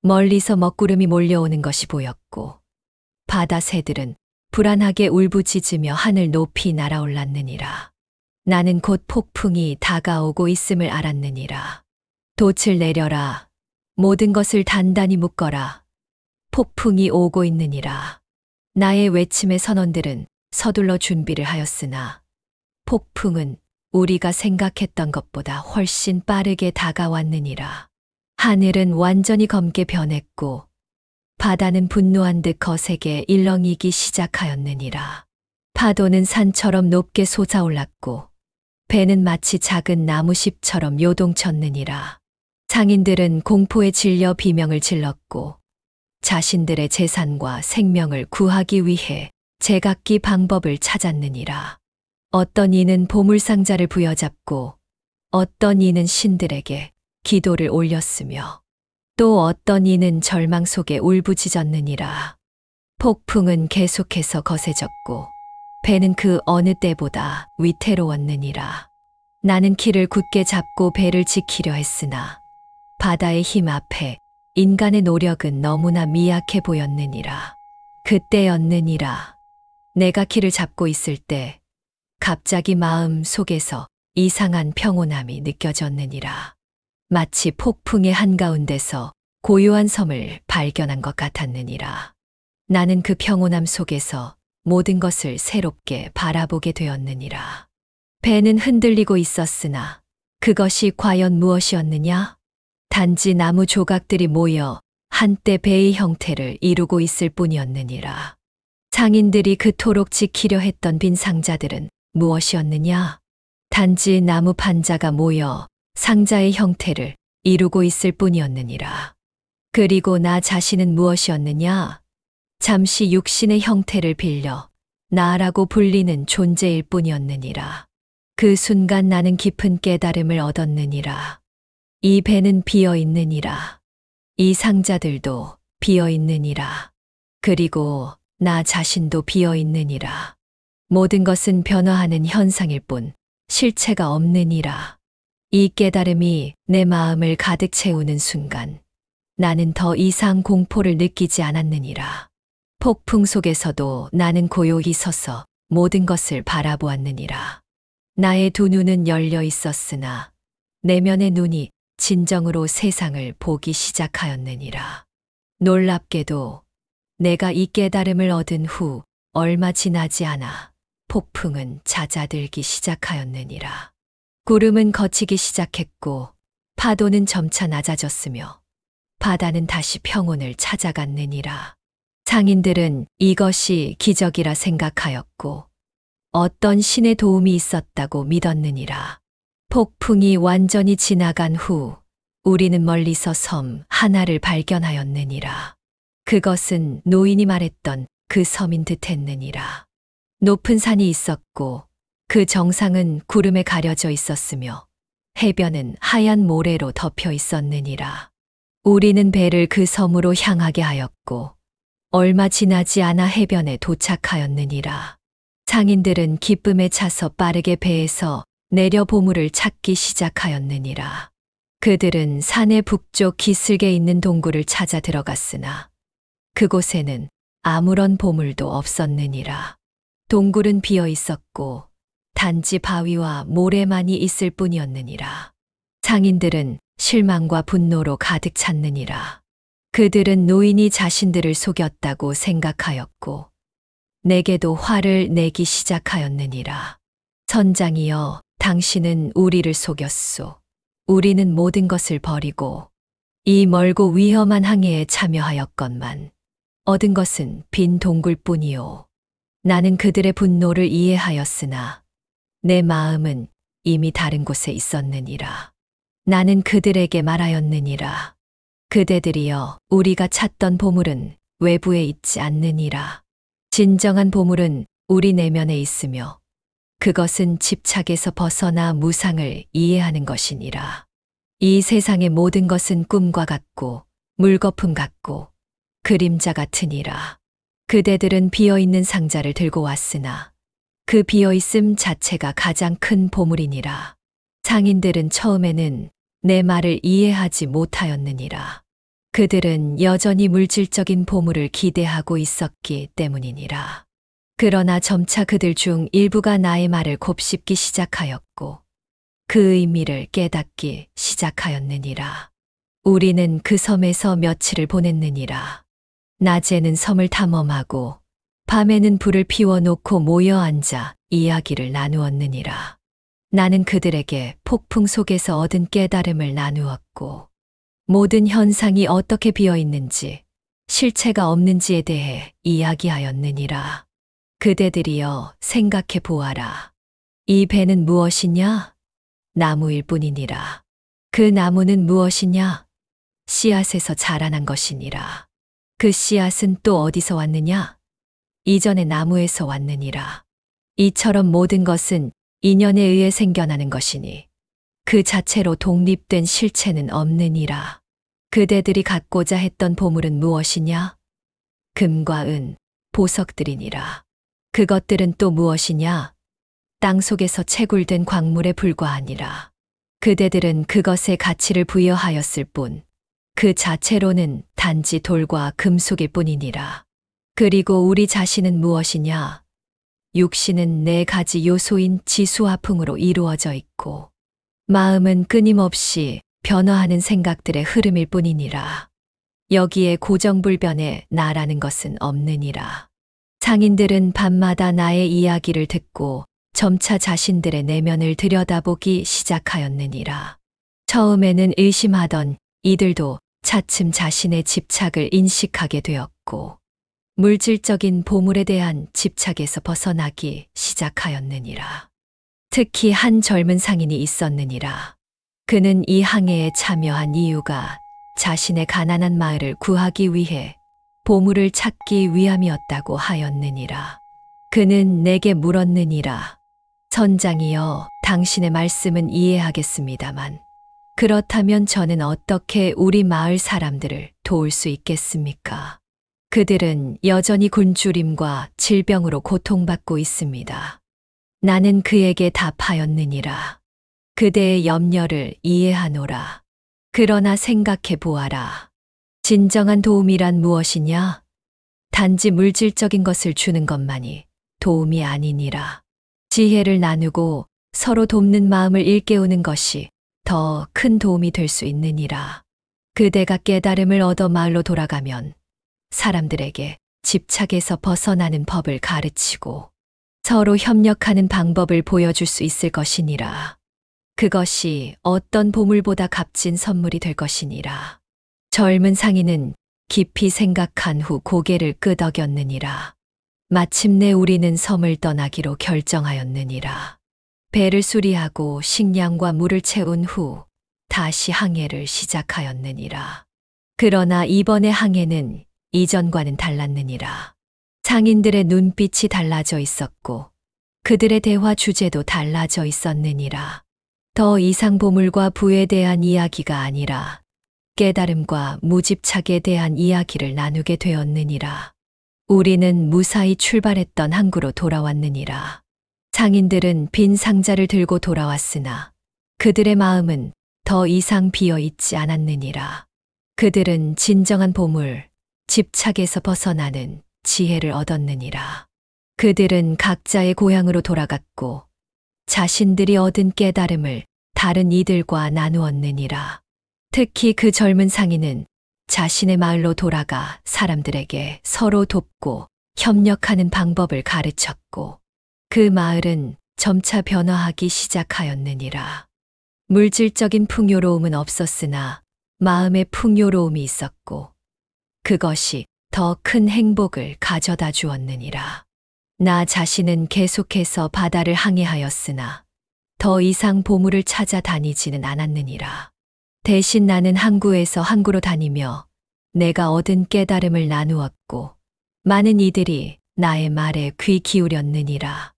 멀리서 먹구름이 몰려오는 것이 보였고 바다 새들은 불안하게 울부짖으며 하늘 높이 날아올랐느니라. 나는 곧 폭풍이 다가오고 있음을 알았느니라. 돛을 내려라. 모든 것을 단단히 묶어라. 폭풍이 오고 있느니라. 나의 외침의 선원들은 서둘러 준비를 하였으나 폭풍은 우리가 생각했던 것보다 훨씬 빠르게 다가왔느니라. 하늘은 완전히 검게 변했고 바다는 분노한 듯 거세게 일렁이기 시작하였느니라. 파도는 산처럼 높게 솟아올랐고 배는 마치 작은 나무십처럼 요동쳤느니라. 상인들은 공포에 질려 비명을 질렀고 자신들의 재산과 생명을 구하기 위해 제각기 방법을 찾았느니라. 어떤 이는 보물상자를 부여잡고 어떤 이는 신들에게 기도를 올렸으며 또 어떤 이는 절망 속에 울부짖었느니라. 폭풍은 계속해서 거세졌고 배는 그 어느 때보다 위태로웠느니라. 나는 키를 굳게 잡고 배를 지키려 했으나 바다의 힘 앞에 인간의 노력은 너무나 미약해 보였느니라. 그때였느니라. 내가 키를 잡고 있을 때 갑자기 마음 속에서 이상한 평온함이 느껴졌느니라. 마치 폭풍의 한가운데서 고요한 섬을 발견한 것 같았느니라. 나는 그 평온함 속에서 모든 것을 새롭게 바라보게 되었느니라. 배는 흔들리고 있었으나 그것이 과연 무엇이었느냐? 단지 나무 조각들이 모여 한때 배의 형태를 이루고 있을 뿐이었느니라. 상인들이 그토록 지키려 했던 빈 상자들은 무엇이었느냐? 단지 나무 판자가 모여 상자의 형태를 이루고 있을 뿐이었느니라. 그리고 나 자신은 무엇이었느냐? 잠시 육신의 형태를 빌려 나라고 불리는 존재일 뿐이었느니라. 그 순간 나는 깊은 깨달음을 얻었느니라. 이 배는 비어 있느니라. 이 상자들도 비어 있느니라. 그리고 나 자신도 비어 있느니라. 모든 것은 변화하는 현상일 뿐 실체가 없느니라. 이 깨달음이 내 마음을 가득 채우는 순간 나는 더 이상 공포를 느끼지 않았느니라. 폭풍 속에서도 나는 고요히 서서 모든 것을 바라보았느니라. 나의 두 눈은 열려 있었으나 내면의 눈이 진정으로 세상을 보기 시작하였느니라. 놀랍게도 내가 이 깨달음을 얻은 후 얼마 지나지 않아 폭풍은 잦아들기 시작하였느니라. 구름은 걷히기 시작했고 파도는 점차 낮아졌으며 바다는 다시 평온을 찾아갔느니라. 상인들은 이것이 기적이라 생각하였고 어떤 신의 도움이 있었다고 믿었느니라. 폭풍이 완전히 지나간 후 우리는 멀리서 섬 하나를 발견하였느니라. 그것은 노인이 말했던 그 섬인 듯했느니라. 높은 산이 있었고 그 정상은 구름에 가려져 있었으며 해변은 하얀 모래로 덮여 있었느니라. 우리는 배를 그 섬으로 향하게 하였고 얼마 지나지 않아 해변에 도착하였느니라. 상인들은 기쁨에 차서 빠르게 배에서 내려 보물을 찾기 시작하였느니라. 그들은 산의 북쪽 기슭에 있는 동굴을 찾아 들어갔으나 그곳에는 아무런 보물도 없었느니라. 동굴은 비어 있었고 단지 바위와 모래만이 있을 뿐이었느니라. 상인들은 실망과 분노로 가득 찼느니라. 그들은 노인이 자신들을 속였다고 생각하였고 내게도 화를 내기 시작하였느니라. 선장이여, 당신은 우리를 속였소. 우리는 모든 것을 버리고 이 멀고 위험한 항해에 참여하였건만 얻은 것은 빈 동굴뿐이요. 나는 그들의 분노를 이해하였으나 내 마음은 이미 다른 곳에 있었느니라. 나는 그들에게 말하였느니라. 그대들이여, 우리가 찾던 보물은 외부에 있지 않느니라. 진정한 보물은 우리 내면에 있으며 그것은 집착에서 벗어나 무상을 이해하는 것이니라. 이 세상의 모든 것은 꿈과 같고 물거품 같고 그림자 같으니라. 그대들은 비어있는 상자를 들고 왔으나 그 비어있음 자체가 가장 큰 보물이니라. 상인들은 처음에는 내 말을 이해하지 못하였느니라. 그들은 여전히 물질적인 보물을 기대하고 있었기 때문이니라. 그러나 점차 그들 중 일부가 나의 말을 곱씹기 시작하였고 그 의미를 깨닫기 시작하였느니라. 우리는 그 섬에서 며칠을 보냈느니라. 낮에는 섬을 탐험하고 밤에는 불을 피워놓고 모여 앉아 이야기를 나누었느니라. 나는 그들에게 폭풍 속에서 얻은 깨달음을 나누었고 모든 현상이 어떻게 비어 있는지 실체가 없는지에 대해 이야기하였느니라. 그대들이여, 생각해 보아라. 이 배는 무엇이냐? 나무일 뿐이니라. 그 나무는 무엇이냐? 씨앗에서 자라난 것이니라. 그 씨앗은 또 어디서 왔느냐? 이전의 나무에서 왔느니라. 이처럼 모든 것은 인연에 의해 생겨나는 것이니 그 자체로 독립된 실체는 없느니라. 그대들이 갖고자 했던 보물은 무엇이냐? 금과 은, 보석들이니라. 그것들은 또 무엇이냐? 땅 속에서 채굴된 광물에 불과하니라. 그대들은 그것에 가치를 부여하였을 뿐 그 자체로는 단지 돌과 금속일 뿐이니라. 그리고 우리 자신은 무엇이냐? 육신은 네 가지 요소인 지수화풍으로 이루어져 있고 마음은 끊임없이 변화하는 생각들의 흐름일 뿐이니라. 여기에 고정불변의 나라는 것은 없느니라. 상인들은 밤마다 나의 이야기를 듣고 점차 자신들의 내면을 들여다보기 시작하였느니라. 처음에는 의심하던 이들도 차츰 자신의 집착을 인식하게 되었고 물질적인 보물에 대한 집착에서 벗어나기 시작하였느니라. 특히 한 젊은 상인이 있었느니라. 그는 이 항해에 참여한 이유가 자신의 가난한 마을을 구하기 위해 보물을 찾기 위함이었다고 하였느니라. 그는 내게 물었느니라. 선장이여, 당신의 말씀은 이해하겠습니다만 그렇다면 저는 어떻게 우리 마을 사람들을 도울 수 있겠습니까? 그들은 여전히 굶주림과 질병으로 고통받고 있습니다. 나는 그에게 답하였느니라. 그대의 염려를 이해하노라. 그러나 생각해 보아라. 진정한 도움이란 무엇이냐? 단지 물질적인 것을 주는 것만이 도움이 아니니라. 지혜를 나누고 서로 돕는 마음을 일깨우는 것이 더 큰 도움이 될 수 있느니라. 그대가 깨달음을 얻어 마을로 돌아가면 사람들에게 집착에서 벗어나는 법을 가르치고 서로 협력하는 방법을 보여줄 수 있을 것이니라. 그것이 어떤 보물보다 값진 선물이 될 것이니라. 젊은 상인은 깊이 생각한 후 고개를 끄덕였느니라. 마침내 우리는 섬을 떠나기로 결정하였느니라. 배를 수리하고 식량과 물을 채운 후 다시 항해를 시작하였느니라. 그러나 이번의 항해는 이전과는 달랐느니라. 상인들의 눈빛이 달라져 있었고 그들의 대화 주제도 달라져 있었느니라. 더 이상 보물과 부에 대한 이야기가 아니라 깨달음과 무집착에 대한 이야기를 나누게 되었느니라. 우리는 무사히 출발했던 항구로 돌아왔느니라. 상인들은 빈 상자를 들고 돌아왔으나 그들의 마음은 더 이상 비어 있지 않았느니라. 그들은 진정한 보물, 집착에서 벗어나는 지혜를 얻었느니라. 그들은 각자의 고향으로 돌아갔고 자신들이 얻은 깨달음을 다른 이들과 나누었느니라. 특히 그 젊은 상인은 자신의 마을로 돌아가 사람들에게 서로 돕고 협력하는 방법을 가르쳤고 그 마을은 점차 변화하기 시작하였느니라. 물질적인 풍요로움은 없었으나 마음의 풍요로움이 있었고 그것이 더 큰 행복을 가져다 주었느니라. 나 자신은 계속해서 바다를 항해하였으나 더 이상 보물을 찾아다니지는 않았느니라. 대신 나는 항구에서 항구로 다니며 내가 얻은 깨달음을 나누었고 많은 이들이 나의 말에 귀 기울였느니라.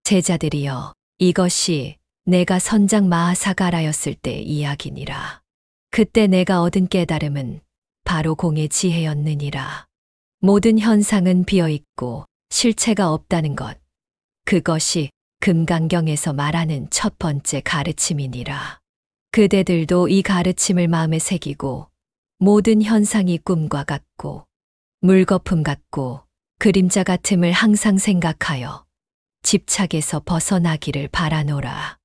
제자들이여, 이것이 내가 선장 마하사가라였을 때 이야기니라. 그때 내가 얻은 깨달음은 바로 공의 지혜였느니라. 모든 현상은 비어있고 실체가 없다는 것. 그것이 금강경에서 말하는 첫 번째 가르침이니라. 그대들도 이 가르침을 마음에 새기고 모든 현상이 꿈과 같고 물거품 같고 그림자 같음을 항상 생각하여 집착에서 벗어나기를 바라노라.